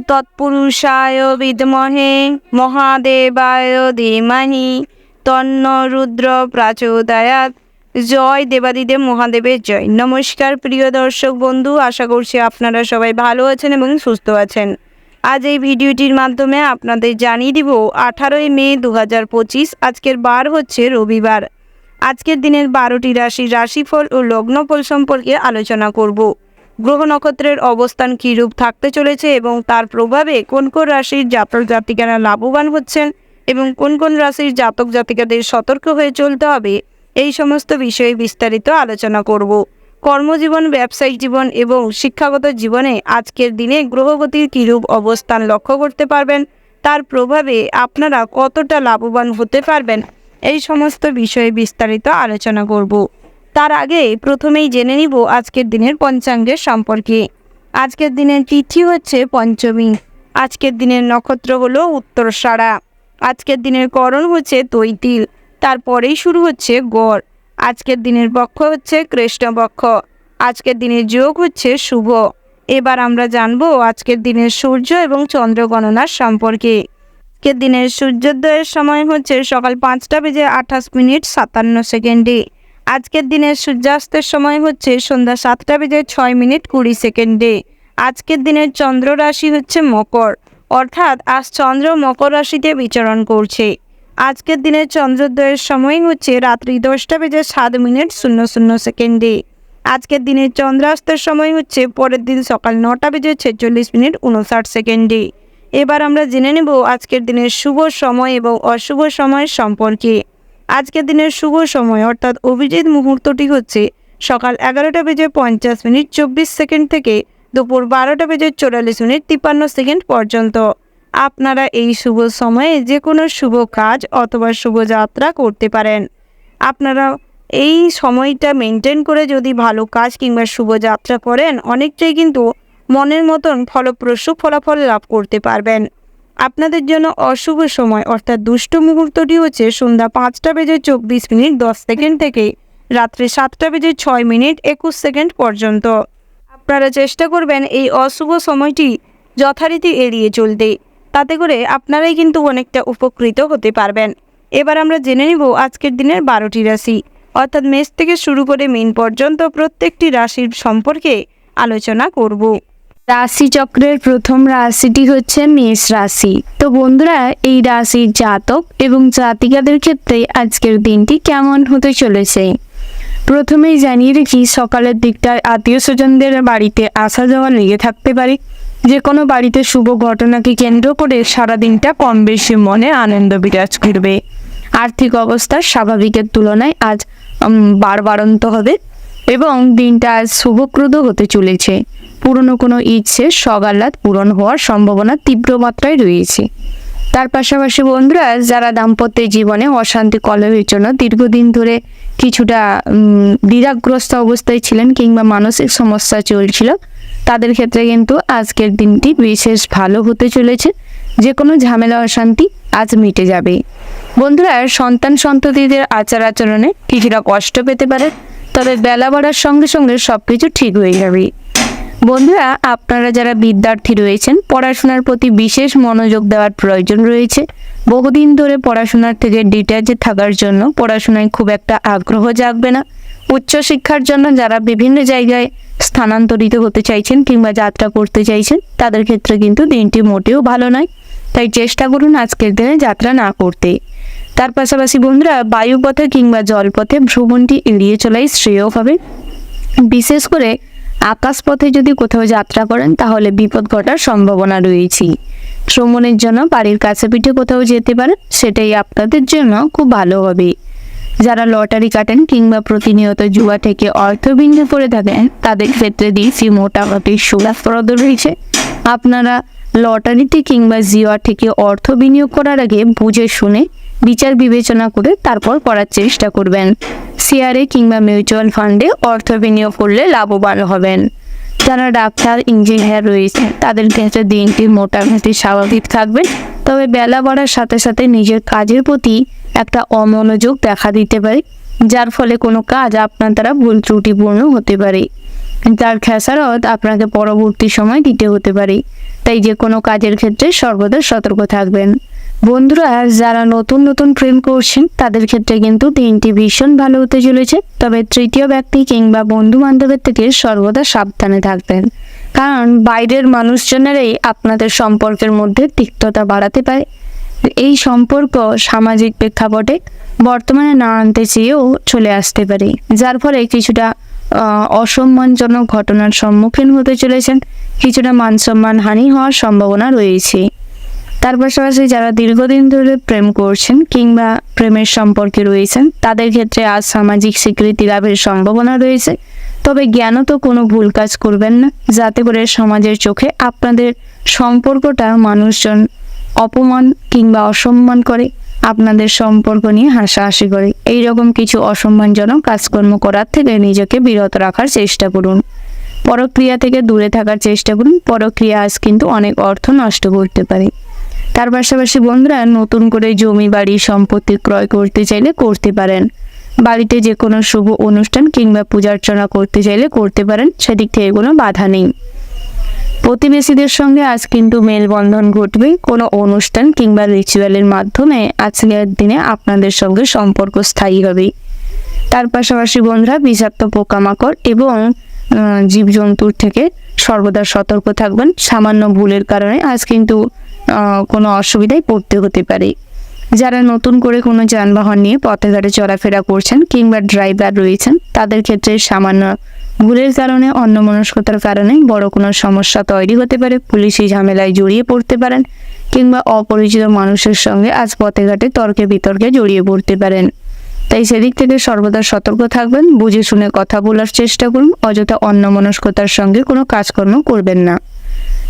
তৎপুরুষায় বিদ্মহে মহাদেবায় ধীমহি তন্ন রুদ্র প্রচোদয়াৎ। জয় দেবাদিদেব মহাদেবের জয়। নমস্কার প্রিয় দর্শক বন্ধু, আশা করছি আপনারা সবাই ভালো আছেন এবং সুস্থ আছেন। আজ এই ভিডিওটির মাধ্যমে আপনাদের জানিয়ে দিব 18ই মে 2025, আজকের বার হচ্ছে রবিবার। আজকের দিনের 12টি রাশির রাশিফল ও লগ্নফল সম্পর্কে আলোচনা করব। গ্রহ নক্ষত্রের অবস্থান কীরূপ থাকতে চলেছে এবং তার প্রভাবে কোন কোন রাশির জাতক জাতিকারা লাভবান হচ্ছেন এবং কোন কোন রাশির জাতক জাতিকাদের সতর্ক হয়ে চলতে হবে, এই সমস্ত বিষয়ে বিস্তারিত আলোচনা করব। কর্মজীবন, ব্যবসায়িক জীবন এবং শিক্ষাগত জীবনে আজকের দিনে গ্রহগতির কীরূপ অবস্থান লক্ষ্য করতে পারবেন, তার প্রভাবে আপনারা কতটা লাভবান হতে পারবেন, এই সমস্ত বিষয়ে বিস্তারিত আলোচনা করব। তার আগে প্রথমেই জেনে নিব আজকের দিনের পঞ্চাঙ্গের সম্পর্কে। আজকের দিনের তিথি হচ্ছে পঞ্চমী। আজকের দিনের নক্ষত্র হলো উত্তরসারা। আজকের দিনের করণ হচ্ছে তৈতিল, তারপরেই শুরু হচ্ছে গড়। আজকের দিনের পক্ষ হচ্ছে কৃষ্ণপক্ষ। আজকের দিনের যোগ হচ্ছে শুভ। এবার আমরা জানবো আজকের দিনের সূর্য এবং চন্দ্র গণনার সম্পর্কে। আজকের দিনের সূর্যোদয়ের সময় হচ্ছে সকাল 5টা বেজে 28 মিনিট 57 সেকেন্ডে। আজকের দিনের সূর্যাস্তের সময় হচ্ছে সন্ধ্যা 7টা বেজে 6 মিনিট 20 সেকেন্ডে। আজকের দিনের চন্দ্র রাশি হচ্ছে মকর, অর্থাৎ আজ চন্দ্র মকর রাশিতে বিচরণ করছে। আজকের দিনের চন্দ্রোদয়ের সময় হচ্ছে রাত্রি 10টা বেজে 7 মিনিট 00 সেকেন্ডে। আজকের দিনের চন্দ্রাস্তের সময় হচ্ছে পরের দিন সকাল 9টা বেজে 46 মিনিট 59 সেকেন্ডে। এবার আমরা জেনে নেব আজকের দিনের শুভ সময় এবং অশুভ সময় সম্পর্কে। আজকের দিনের শুভ সময় অর্থাৎ অভিজিৎ মুহূর্তটি হচ্ছে সকাল 11টা বেজে 50 মিনিট 24 সেকেন্ড থেকে দুপুর 12টা বেজে 44 মিনিট 53 সেকেন্ড পর্যন্ত। আপনারা এই শুভ সময়ে যে কোনো শুভ কাজ অথবা শুভযাত্রা করতে পারেন। আপনারা এই সময়টা মেনটেন করে যদি ভালো কাজ কিংবা শুভযাত্রা করেন, অনেকটাই কিন্তু মনের মতন ফলপ্রসূ ফলাফল লাভ করতে পারবেন। আপনাদের জন্য অশুভ সময় অর্থাৎ দুষ্ট মুহূর্তটি হচ্ছে সন্ধ্যা 5টা বেজে 24 মিনিট 10 সেকেন্ড থেকে রাত্রে 7টা বেজে 6 মিনিট 21 সেকেন্ড পর্যন্ত। আপনারা চেষ্টা করবেন এই অশুভ সময়টি যথারীতি এড়িয়ে চলতে, তাতে করে আপনারাই কিন্তু অনেকটা উপকৃত হতে পারবেন। এবার আমরা জেনে নিব আজকের দিনের 12টি রাশি অর্থাৎ মেষ থেকে শুরু করে মীন পর্যন্ত প্রত্যেকটি রাশির সম্পর্কে আলোচনা করব। রাশিচক্রের প্রথম রাশিটি হচ্ছে মেষ রাশি। তো বন্ধুরা, এই রাশির জাতক এবং জাতিকাদের ক্ষেত্রে আজকের দিনটি কেমন হতে চলেছে প্রথমেই জানিয়ে রেখি, সকালের দিকটায় আত্মীয় স্বজনদের বাড়িতে আসা যাওয়া লেগে থাকতে পারে। যে কোনো বাড়িতে শুভ ঘটনাকে কেন্দ্র করে সারাদিনটা কম বেশি মনে আনন্দ বিরাজ করবে। আর্থিক অবস্থা স্বাভাবিকের তুলনায় আজ বাড়ন্ত হবে এবং দিনটা আজ শুভপ্রদ হতে চলেছে। পুরনো কোনো ইচ্ছে সগাল্লাদ পূরণ হওয়ার সম্ভাবনা তীব্র মাত্রায় রয়েছে। তার পাশাপাশি বন্ধুরা, যারা দাম্পত্য জীবনে অশান্তি কলহের জন্য দীর্ঘদিন ধরে কিছুটা দ্বিধাগ্রস্ত অবস্থায় ছিলেন কিংবা মানসিক সমস্যা চলছিল, তাদের ক্ষেত্রে কিন্তু আজকের দিনটি বিশেষ ভালো হতে চলেছে। যে কোনো ঝামেলা অশান্তি আজ মিটে যাবে। বন্ধুরা, সন্তান সন্ততিদের আচার আচরণে কিছুটা কষ্ট পেতে পারে, তবে বেলা বাড়ার সঙ্গে সঙ্গে সবকিছু ঠিক হয়ে যাবে। বন্ধুরা, আপনারা যারা বিদ্যার্থী রয়েছেন, পড়াশোনার প্রতি বিশেষ মনোযোগ দেওয়ার প্রয়োজন রয়েছে। বহুদিন ধরে পড়াশোনার থেকে ডিট্যাচে থাকার জন্য পড়াশোনায় খুব একটা আগ্রহ জাগবে না। উচ্চশিক্ষার জন্য যারা বিভিন্ন জায়গায় স্থানান্তরিত হতে চাইছেন কিংবা যাত্রা করতে চাইছেন, তাদের ক্ষেত্রে কিন্তু দিনটি মোটেও ভালো নয়। তাই চেষ্টা করুন আজকের দিনে যাত্রা না করতে। তার পাশাপাশি বন্ধুরা, বায়ুপথে কিংবা জলপথে ভ্রমণটি এড়িয়ে চলাই শ্রেয় হবে। বিশেষ করে আকাশপথে যদি কোথাও যাত্রা করেন তাহলে বিপদ ঘটার সম্ভাবনা রয়েছে। ভ্রমণের জন্য বাড়ির কাছে পিঠে কোথাও যেতে পারেন, সেটাই আপনাদের জন্য খুব ভালো হবে। যারা লটারি কাটেন কিংবা প্রতিনিয়ত জুয়া থেকে অর্থ বিনিয়োগ করে থাকেন, তাদের ক্ষেত্রে দিয়েছি মোটামুটি সুলাভপ্রদ রয়েছে। আপনারা লটারিতে কিংবা জুয়া থেকে অর্থ বিনিয়োগ করার আগে বুঝে শুনে বিচার বিবেচনা করে তারপর করার চেষ্টা করবেন। শেয়ারে কিংবা মিউচুয়াল ফান্ডে অর্থ বিনিয়োগ করলে লাভবান হবেন। যারা ডাক্তার, ইঞ্জিনিয়ার রয়েছে, তাদের ক্ষেত্রে দিনটি মোটামুটি স্বাভাবিক থাকবে, তবে বেলা বাড়ার সাথে সাথে নিজের কাজের প্রতি একটা অমনোযোগ দেখা দিতে পারে। যার ফলে কোনো কাজ আপনার দ্বারা ভুল ত্রুটিপূর্ণ হতে পারে, যার খেসারত আপনাকে পরবর্তী সময় দিতে হতে পারে। তাই যে কোনো কাজের ক্ষেত্রে সর্বদা সতর্ক থাকবেন। বন্ধুরা, যারা নতুন নতুন প্রেম করছেন তাদের ক্ষেত্রে কিন্তু দিনটি ভীষণ ভালো হতে চলেছে। তবে তৃতীয় ব্যক্তি কিংবা বন্ধু বান্ধবের থেকে সর্বদা সাবধানে থাকবেন, কারণ বাইরের মানুষজনেরাই আপনাদের সম্পর্কের মধ্যে তিক্ততা বাড়াতে পারে। এই সম্পর্ক সামাজিক প্রেক্ষাপটে বর্তমানে না আনতে চেয়েও চলে আসতে পারে, যার ফলে কিছুটা অসম্মানজনক ঘটনার সম্মুখীন হতে চলেছেন, কিছুটা মান সম্মান হানি হওয়ার সম্ভাবনা রয়েছে। তার পাশাপাশি যারা দীর্ঘদিন ধরে প্রেম করছেন কিংবা প্রেমের সম্পর্কে রয়েছেন তাদের ক্ষেত্রে আজ সামাজিক স্বীকৃতি লাভের সম্ভাবনা রয়েছে। তবে জ্ঞানত কোনো ভুল কাজ করবেন না, যাতে করে সমাজের চোখে আপনাদের সম্পর্কটা মানুষজন অপমান কিংবা অসম্মান করে, আপনাদের সম্পর্ক নিয়ে হাসাহাসি করে। এইরকম কিছু অসম্মানজনক কাজকর্ম করার থেকে নিজেকে বিরত রাখার চেষ্টা করুন। পরক্রিয়া থেকে দূরে থাকার চেষ্টা করুন। পরক্রিয়া আজ কিন্তু অনেক অর্থ নষ্ট করতে পারে। তার পাশাপাশি বন্ধুরা, নতুন করে জমি বাড়ি সম্পত্তি ক্রয় করতে চাইলে করতে পারেন। বাড়িতে যে কোনো শুভ অনুষ্ঠান কিংবা পূজার্চনা করতে চাইলে করতে পারেন, সেদিক থেকে কোনো বাধা নেই। প্রতিবেশীদের সঙ্গে আজ কিন্তু মেলবন্ধন ঘটবে। কোনো অনুষ্ঠান কিংবা রিচুয়ালের মাধ্যমে আজকের দিনে আপনাদের সঙ্গে সম্পর্ক স্থায়ী হবে। তার পাশাপাশি বন্ধুরা, বিষাক্ত পোকামাকড় এবং জীবজন্তুর থেকে সর্বদা সতর্ক থাকবেন। সামান্য ভুলের কারণে আজ কিন্তু কোনো অসুবিধায় পড়তে হতে পারে। যারা নতুন করে কোনো যানবাহন নিয়ে পথে ঘাটে চলাফেরা করছেন কিংবা ড্রাইভার রয়েছেন তাদের ক্ষেত্রে সামান্য ভুলের কারণে, অন্যমনস্কতার কারণে বড় কোনো সমস্যা তৈরি হতে পারে। পুলিশি ঝামেলায় জড়িয়ে পড়তে পারেন কিংবা অপরিচিত মানুষের সঙ্গে আজ পথে ঘাটে তর্কে বিতর্কে জড়িয়ে পড়তে পারেন। তাই সেদিক থেকে সর্বদা সতর্ক থাকবেন, বুঝে শুনে কথা বলার চেষ্টা করুন, অযথা অন্যমনস্কতার সঙ্গে কোনো কাজকর্ম করবেন না।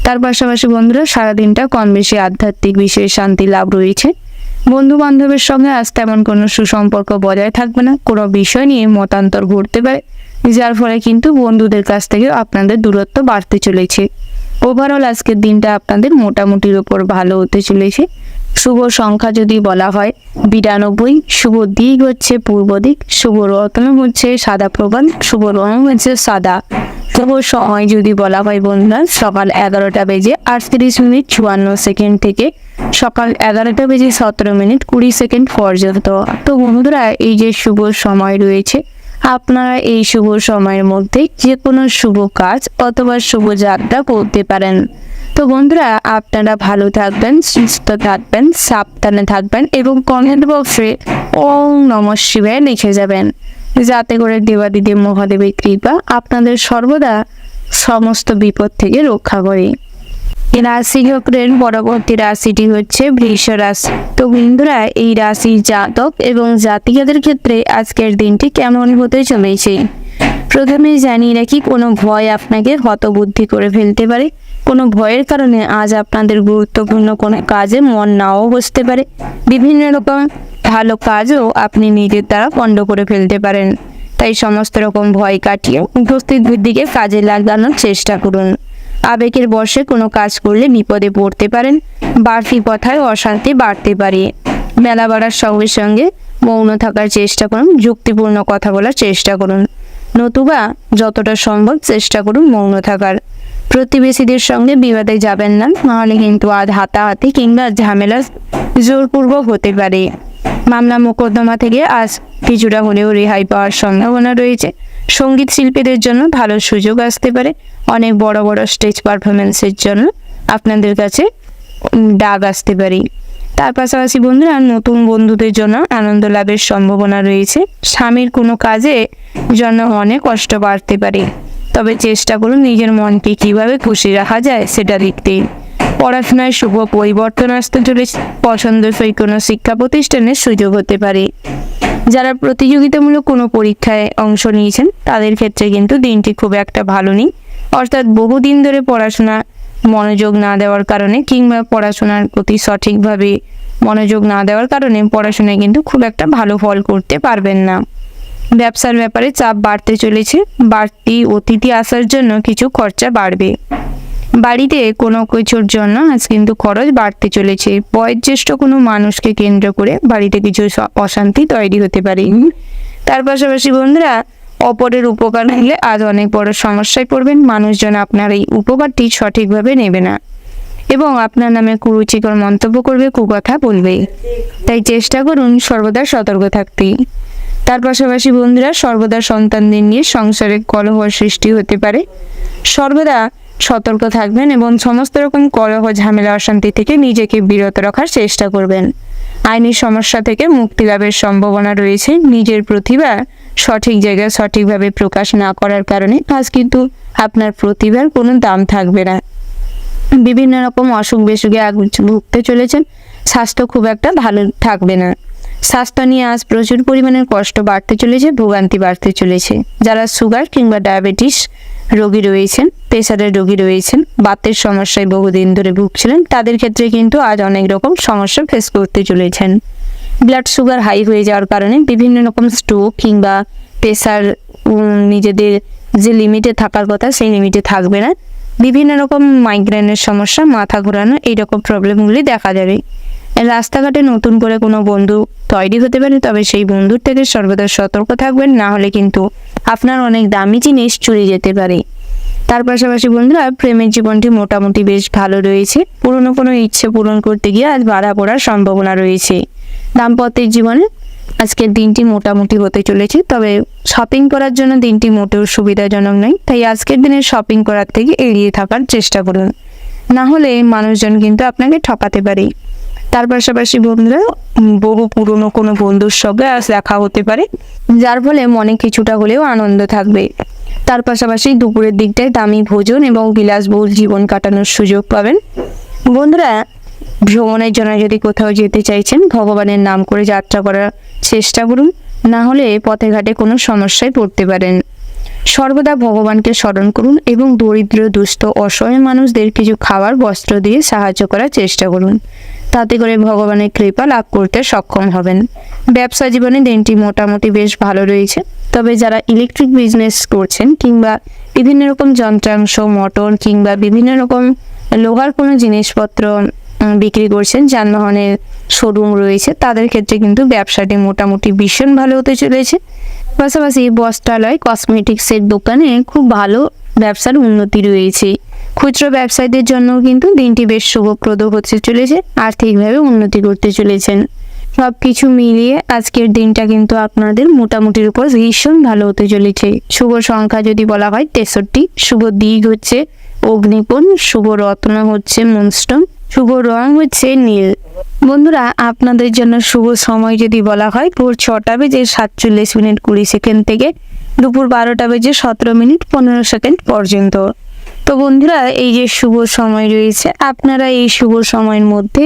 তার পাশাপাশি বন্ধুরা, সারাদিনটা কম বেশি আধ্যাত্মিক বিষয়ে শান্তি লাভ রয়েছে। বন্ধু বান্ধবের সঙ্গে আজ তেমন কোনো সুসম্পর্ক বজায় থাকবে না। কোনো বিষয় নিয়ে মতান্তর ঘটতে পারে, যার ফলে কিন্তু বন্ধুদের কাছ থেকে আপনাদের দূরত্ব বাড়তে চলেছে। ওভারঅল আজকের দিনটা আপনাদের মোটামুটির ওপর ভালো হতে চলেছে। শুভ সংখ্যা যদি বলা হয় 92, শুভ দিক হচ্ছে পূর্ব দিক, শুভ রত্ন হচ্ছে সাদা প্রবাল, শুভ রং হচ্ছে সাদা। শুভ সময় যদি বলা হয় বন্ধুরা, সকাল 11টা বেজে 38 মিনিট 54 সেকেন্ড থেকে সকাল 11টা বেজে 17 মিনিট 20 সেকেন্ড পর্যন্ত। তো বন্ধুরা, এই যে শুভ সময় রয়েছে, আপনারা এই শুভ সময়ের মধ্যে যে কোনো শুভ কাজ অথবা শুভ যাত্রা করতে পারেন। তো বন্ধুরা, আপনারা ভালো থাকবেন, সুস্থ থাকবেন, সাবধানে থাকবেন এবং কমেন্ট বক্সে ওম নমঃ শিবায় লিখে যাবেন, যাতে করে দেবাদিদেব মহাদেবের কৃপা আপনাদের সর্বদা সমস্ত বিপদ থেকে রক্ষা করে। রাশি চক্রের পরবর্তী রাশিটি হচ্ছে বৃষ রাশি। তো বন্ধুরা, এই রাশির জাতক এবং জাতিকাদের ক্ষেত্রে আজকের দিনটি কেমন হতে চলেছে প্রথমে জানিয়ে রাখি, কোনো ভয় আপনাকে হতবুদ্ধি করে ফেলতে পারে। কোনো ভয়ের কারণে আজ আপনাদের গুরুত্বপূর্ণ কোনো কাজে মন নাও বসতে পারে। বিভিন্ন রকম ভালো কাজও আপনি নিজের দ্বারা পণ্ড করে ফেলতে পারেন। তাই সমস্ত রকম ভয় কাটিয়ে উপস্থিত বুদ্ধিকে কাজে লাগানোর চেষ্টা করুন। আবেগের বশে কোনো কাজ করলে বিপদে পড়তে পারেন। বাড়তি কথায় অশান্তি বাড়তে পারে। বেলা বাড়ার সঙ্গে সঙ্গে মৌন থাকার চেষ্টা করুন, যুক্তিপূর্ণ কথা বলার চেষ্টা করুন, নতুবা যতটা সম্ভব চেষ্টা করুন মৌন থাকার। প্রতিবেশীদের সঙ্গে বিবাদে যাবেন না, নাহলে কিন্তু আজ হাতাহাতি কিংবা ঝামেলা জোরপূর্বক হতে পারে। মামলা মোকদ্দমা থেকে আজ কিছুটা হলেও রেহাই পাওয়ার সম্ভাবনা রয়েছে। সঙ্গীত শিল্পীদের জন্য ভালো সুযোগ আসতে পারে। অনেক বড় বড় স্টেজ পারফরমেন্সের জন্য আপনাদের কাছে ডাক আসতে পারে। তার পাশাপাশি বন্ধুরা, নতুন বন্ধুদের জন্য আনন্দ লাভের সম্ভাবনা রয়েছে। স্বামীর কোনো কাজে জন্য অনেক কষ্ট বাড়তে পারে, তবে চেষ্টা করুন নিজের মনকে কিভাবে খুশি রাখা যায় সেটা দেখতে। পড়াশোনায় শুভ পরিবর্তন আসতে চলেছে। পছন্দসই কোনো শিক্ষা প্রতিষ্ঠানের সুযোগ হতে পারে। যারা প্রতিযোগিতামূলক কোনো পরীক্ষায় অংশ নিয়েছেন তাদের ক্ষেত্রে কিন্তু দিনটি খুব একটা ভালো নেই। অর্থাৎ বহুদিন ধরে পড়াশোনা মনোযোগ না দেওয়ার কারণে কিংবা পড়াশোনার প্রতি সঠিকভাবে মনোযোগ না দেওয়ার কারণে পড়াশোনায় কিন্তু খুব একটা ভালো ফল করতে পারবেন না। ব্যবসার ব্যাপারে চাপ বাড়তে চলেছে। বাড়তি অতিথি আসার জন্য কিছু খরচা বাড়বে। বাড়িতে কোনো কিছুর জন্য আজ কিন্তু খরচ বাড়তে চলেছে। বয়োজ্যেষ্ঠ কোনো মানুষকে কেন্দ্র করে বাড়িতে কিছু অশান্তি তৈরি হতে পারে। তার পাশাপাশি বন্ধুরা, অপরের উপকার নিলে আজ অনেক বড় সমস্যায় পড়বেন। মানুষজন আপনার এই উপকারটি সঠিকভাবে নেবে না এবং আপনার নামে কুরুচিকর মন্তব্য করবে, কুকথা বলবে। তাই চেষ্টা করুন সর্বদা সতর্ক থাকতে। তার পাশাপাশি বন্ধুরা, সর্বদা সন্তানদের নিয়ে সংসারে কলহ সৃষ্টি হতে পারে। সর্বদা সতর্ক থাকবেন এবং সমস্ত রকম কলহ, ঝামেলা, অশান্তি থেকে নিজেকে বিরত রাখার চেষ্টা করবেন। আইনি সমস্যা থেকে মুক্তি লাভের সম্ভাবনা রয়েছে। নিজের প্রতিভা সঠিক জায়গায় সঠিকভাবে প্রকাশ না করার কারণে আজ কিন্তু আপনার প্রতিভার কোনো দাম থাকবে না। বিভিন্ন রকম অসুখ বিসুখে ভুগতে চলেছেন। স্বাস্থ্য খুব একটা ভালো থাকবে না। স্বাস্থ্য নিয়ে আজ প্রচুর পরিমাণের কষ্ট বাড়তে চলেছে, ভোগান্তি বাড়তে চলেছে। যারা সুগার কিংবা ডায়াবেটিস রোগী রয়েছেন, প্রেসারের রোগী রয়েছেন, বাতের সমস্যায় বহুদিন ধরে ভুগছিলেন, তাদের ক্ষেত্রে কিন্তু আজ অনেক রকম সমস্যা ফেস করতে চলেছেন। ব্লাড সুগার হাই হয়ে যাওয়ার কারণে বিভিন্ন রকম স্ট্রোক কিংবা প্রেসার নিজেদের যে লিমিটে থাকার কথা সেই লিমিটে থাকবে না। বিভিন্ন রকম মাইগ্রেনের সমস্যা, মাথা ঘোরানো, এইরকম প্রবলেমগুলি দেখা যাবে। রাস্তাঘাটে নতুন করে কোনো বন্ধু তৈরি হতে পারে, তবে সেই বন্ধুর থেকে সর্বদা সতর্ক থাকবেন, না হলে কিন্তু আপনার অনেক দামি জিনিস চুরি যেতে পারে। তার পাশাপাশি বন্ধুরা, প্রেমের জীবনটি মোটামুটি বেশ ভালো রয়েছে। পুরনো কোনো ইচ্ছে পূরণ করতে গিয়ে আজ বাধা পড়ার সম্ভাবনা রয়েছে। দাম্পত্যের জীবনে আজকের দিনটি মোটামুটি হতে চলেছে, তবে শপিং করার জন্য দিনটি মোটেও সুবিধাজনক নয়। তাই আজকের দিনে শপিং করার থেকে এড়িয়ে থাকার চেষ্টা করুন, না হলে মানুষজন কিন্তু আপনাকে ঠকাতে পারে। তার পাশাপাশি বন্ধুরা, বহু পুরনো কোনো বন্ধুর সঙ্গে আজ দেখা হতে পারে, যার ফলে মনে কিছুটা হলেও আনন্দ থাকবে। তার পাশাপাশি দুপুরের দিকটায় দামি ভোজন এবং বিলাসবহুল জীবন কাটানোর সুযোগ পাবেন। বন্ধুরা, ভ্রমণের জন্য যদি কোথাও যেতে চাইছেন, ভগবানের নাম করে যাত্রা করার চেষ্টা করুন, না হলে পথে ঘাটে কোনো সমস্যায় পড়তে পারেন। সর্বদা ভগবানকে স্মরণ করুন এবং দরিদ্র, দুস্থ, অসহায় মানুষদের কিছু খাবার, বস্ত্র দিয়ে সাহায্য করার চেষ্টা করুন। তাতে করে ভগবানের কৃপা লাভ করতে সক্ষম হবেন। ব্যবসা জীবনে দিনটি মোটামুটি বেশ ভালো রয়েছে, তবে যারা ইলেকট্রিক বিজনেস করছেন কিংবা বিভিন্ন রকম যন্ত্রাংশ, মোটর কিংবা বিভিন্ন রকম লোহার কোনো জিনিসপত্র বিক্রি করছেন, যানবাহনের শোরুম রয়েছে, তাদের ক্ষেত্রে কিন্তু ব্যবসাটি মোটামুটি ভীষণ ভালো হতে চলেছে। পাশাপাশি বস্ত্রালয়, কসমেটিক্সের দোকানে খুব ভালো ব্যবসার উন্নতি রয়েছে। খুচরো ব্যবসায়ীদের জন্য কিন্তু দিনটি বেশ শুভপ্রদ হতে চলেছে, আর্থিকভাবে উন্নতি করতে চলেছেন। সব কিছু মিলিয়ে আজকের দিনটা কিন্তু আপনাদের মোটামুটির উপর ভীষণ ভালো হতে চলেছে। শুভ সংখ্যা যদি বলা হয় 63, শুভ দিক হচ্ছে অগ্নিকোণ, শুভ রত্ন হচ্ছে মুনস্টোন, শুভ রং হচ্ছে নীল। বন্ধুরা, আপনাদের জন্য শুভ সময় যদি বলা হয় ভোর 6টা বেজে 47 মিনিট 20 সেকেন্ড থেকে দুপুর 12টা বেজে 17 মিনিট 15 সেকেন্ড পর্যন্ত। তো বন্ধুরা, এই যে শুভ সময় রয়েছে, আপনারা এই শুভ সময়ের মধ্যে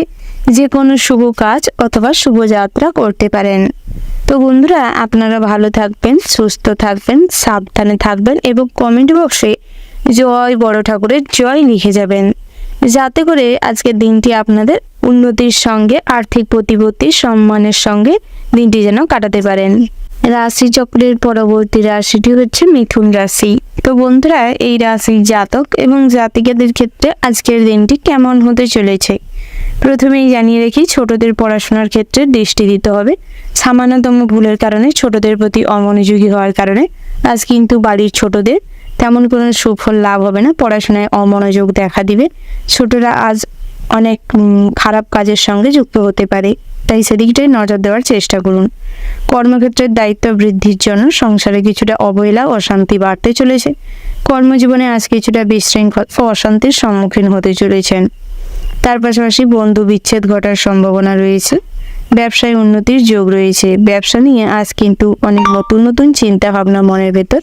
যে কোনো শুভ কাজ অথবা শুভ যাত্রা করতে পারেন। তো বন্ধুরা, আপনারা ভালো থাকবেন, সুস্থ থাকবেন, সাবধানে থাকবেন এবং কমেন্ট বক্সে জয় বড় ঠাকুরের জয় লিখে যাবেন, যাতে করে আজকের দিনটি আপনাদের উন্নতির সঙ্গে আর্থিক প্রতিপত্তি, সম্মানের সঙ্গে দিনটি যেন কাটাতে পারেন। রাশি চক্রের পরবর্তী রাশিটি হচ্ছে মিথুন রাশি। তো বন্ধুরা, এই রাশির জাতক এবং জাতিকাদের ক্ষেত্রে আজকের দিনটি কেমন হতে চলেছে প্রথমেই জানিয়ে রেখি, ছোটদের পড়াশোনার ক্ষেত্রে দৃষ্টি দিতে হবে। সামান্যতম ভুলের কারণে, ছোটদের প্রতি অমনোযোগী হওয়ার কারণে আজ কিন্তু বাড়ির ছোটদের তেমন কোনো সুফল লাভ হবে না, পড়াশোনায় অমনোযোগ দেখা দিবে। ছোটরা আজ অনেক খারাপ কাজের সঙ্গে যুক্ত হতে পারে, তাই সেদিকটাই নজর দেওয়ার চেষ্টা করুন। কর্মক্ষেত্রের দায়িত্ব বৃদ্ধির জন্য সংসারে কিছুটা অবহেলা, অশান্তি বাড়তে চলেছে। কর্মজীবনে আজ কিছুটা বিশৃঙ্খল ও অশান্তির সম্মুখীন হতে চলেছেন। তার পাশাপাশি বন্ধু বিচ্ছেদ ঘটার সম্ভাবনা রয়েছে। ব্যবসায় উন্নতির যোগ রয়েছে। ব্যবসা নিয়ে আজ কিন্তু অনেক নতুন নতুন চিন্তা ভাবনা মনের ভেতর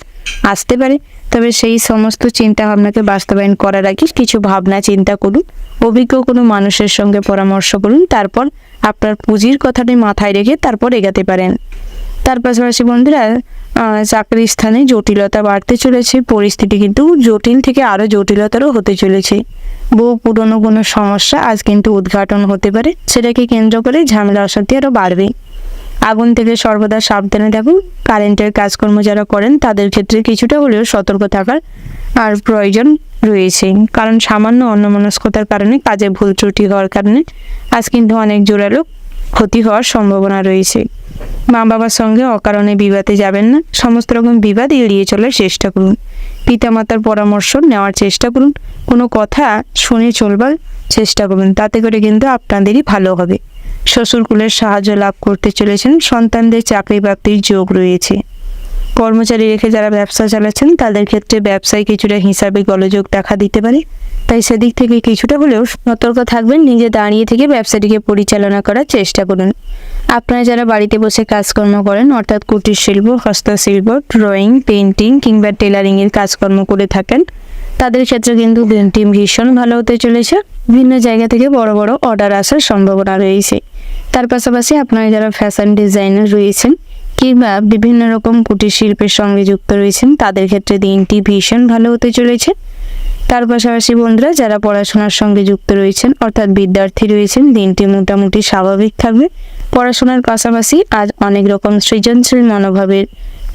আসতে পারে, তবে সেই সমস্ত চিন্তা ভাবনাকে বাস্তবায়ন করার আগে কিছু ভাবনা চিন্তা করুন, অভিজ্ঞ কোনো মানুষের সঙ্গে পরামর্শ করুন, তারপর আপনার পুঁজির কথাটি মাথায় রেখে তারপর এগাতে পারেন। তার পাশাপাশি বন্ধুরা, চাকরির স্থানে জটিলতা বাড়তে চলেছে। পরিস্থিতি কিন্তু জটিল থেকে আরও জটিলতারও হতে চলেছে। বহু পুরনো কোনো সমস্যা আজ কিন্তু উদ্ঘাটন হতে পারে, সেটাকে কেন্দ্র করে ঝামেলা অশান্তি আরও বাড়বে। আগুন থেকে সর্বদা সাবধানে থাকুন। কারেন্টের কাজকর্ম যারা করেন তাদের ক্ষেত্রে কিছুটা হলেও সতর্ক থাকার আর প্রয়োজন রয়েছে, কারণ সামান্য অন্যমনস্কতার কারণে, কাজে ভুল ত্রুটি হওয়ার কারণে আজ কিন্তু অনেক জোরালো ক্ষতি হওয়ার সম্ভাবনা রয়েছে। মা বাবার সঙ্গে অকারণে বিবাদে যাবেন না, সমস্ত রকম বিবাদ এড়িয়ে চলার চেষ্টা করুন। পিতামাতার পরামর্শ নেওয়ার চেষ্টা করুন, কোনো কথা শুনে চলবার চেষ্টা করুন, তাতে করে কিন্তু আপনাদেরই ভালো হবে। শ্বশুরকুলের সাহায্য লাভ করতে চলেছেন, সন্তানদের চাকরি প্রাপ্তির যোগ রয়েছে। কর্মচারী রেখে যারা ব্যবসা চালাচ্ছেন তাদের ক্ষেত্রে ব্যবসায় কিছুটা হিসাবে গোলযোগ দেখা দিতে পারে, তাই সেদিক থেকে কিছুটা হলেও সতর্ক থাকবেন। নিজে দাঁড়িয়ে থেকে ব্যবসাটিকে পরিচালনা করার চেষ্টা করুন। আপনারা যারা বাড়িতে বসে কাজকর্ম করেন, অর্থাৎ কুটির শিল্প, হস্তশিল্প, ড্রয়িং, পেন্টিং কিংবা টেলারিংয়ের কাজকর্ম করে থাকেন, তাদের ক্ষেত্রে কিন্তু দিনটি ভীষণ ভালো হতে চলেছে। বিভিন্ন জায়গা থেকে বড় বড় অর্ডার আসার সম্ভাবনা রয়েছে। তার পাশাপাশি আপনারা যারা ফ্যাশন ডিজাইনার রয়েছেন কিংবা বিভিন্ন রকম কুটির শিল্পের সঙ্গে যুক্ত রয়েছেন, তাদের ক্ষেত্রে দিনটি ভীষণ ভালো হতে চলেছে। তার পাশাপাশি বন্ধুরা যারা পড়াশোনার সঙ্গে যুক্ত রয়েছেন, অর্থাৎ বিদ্যার্থী রয়েছেন, দিনটি মোটামুটি স্বাভাবিক থাকবে। পড়াশোনার পাশাপাশি আজ অনেক রকম সৃজনশীল মনোভাবের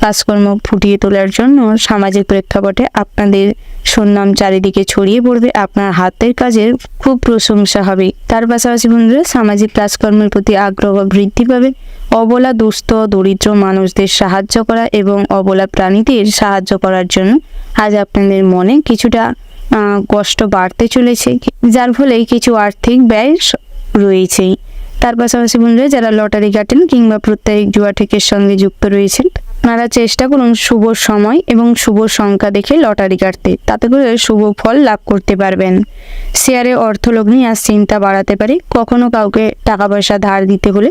কাজকর্ম ফুটিয়ে তোলার জন্য সামাজিক প্রেক্ষাপটে আপনাদের সুনাম চারিদিকে ছড়িয়ে পড়বে। আপনার হাতের কাজের খুব প্রশংসা হবে। তার পাশাপাশি বন্ধুরা সামাজিক কাজকর্মের প্রতি আগ্রহ বৃদ্ধি পাবে। অবলা, দুস্থ, দরিদ্র মানুষদের সাহায্য করা এবং অবলা প্রাণীদের সাহায্য করার জন্য আজ আপনাদের মনে কিছুটা কষ্ট বাড়তে চলেছে, যার ফলে কিছু আর্থিক ব্যয় রয়েছেই। তার পাশাপাশি বন্ধুরা যারা লটারি কাটেন কিংবা প্রত্যেক জুয়া ঠেকের সঙ্গে যুক্ত রয়েছেন, আপনারা চেষ্টা করুন শুভ সময় এবং শুভ সংখ্যা দেখে লটারি কাটতে, তাতে করে শুভ ফল লাভ করতে পারবেন। শেয়ারে অর্থলগ্নি আজ চিন্তা বাড়াতে পারে। কখনো কাউকে টাকা পয়সা ধার দিতে হলে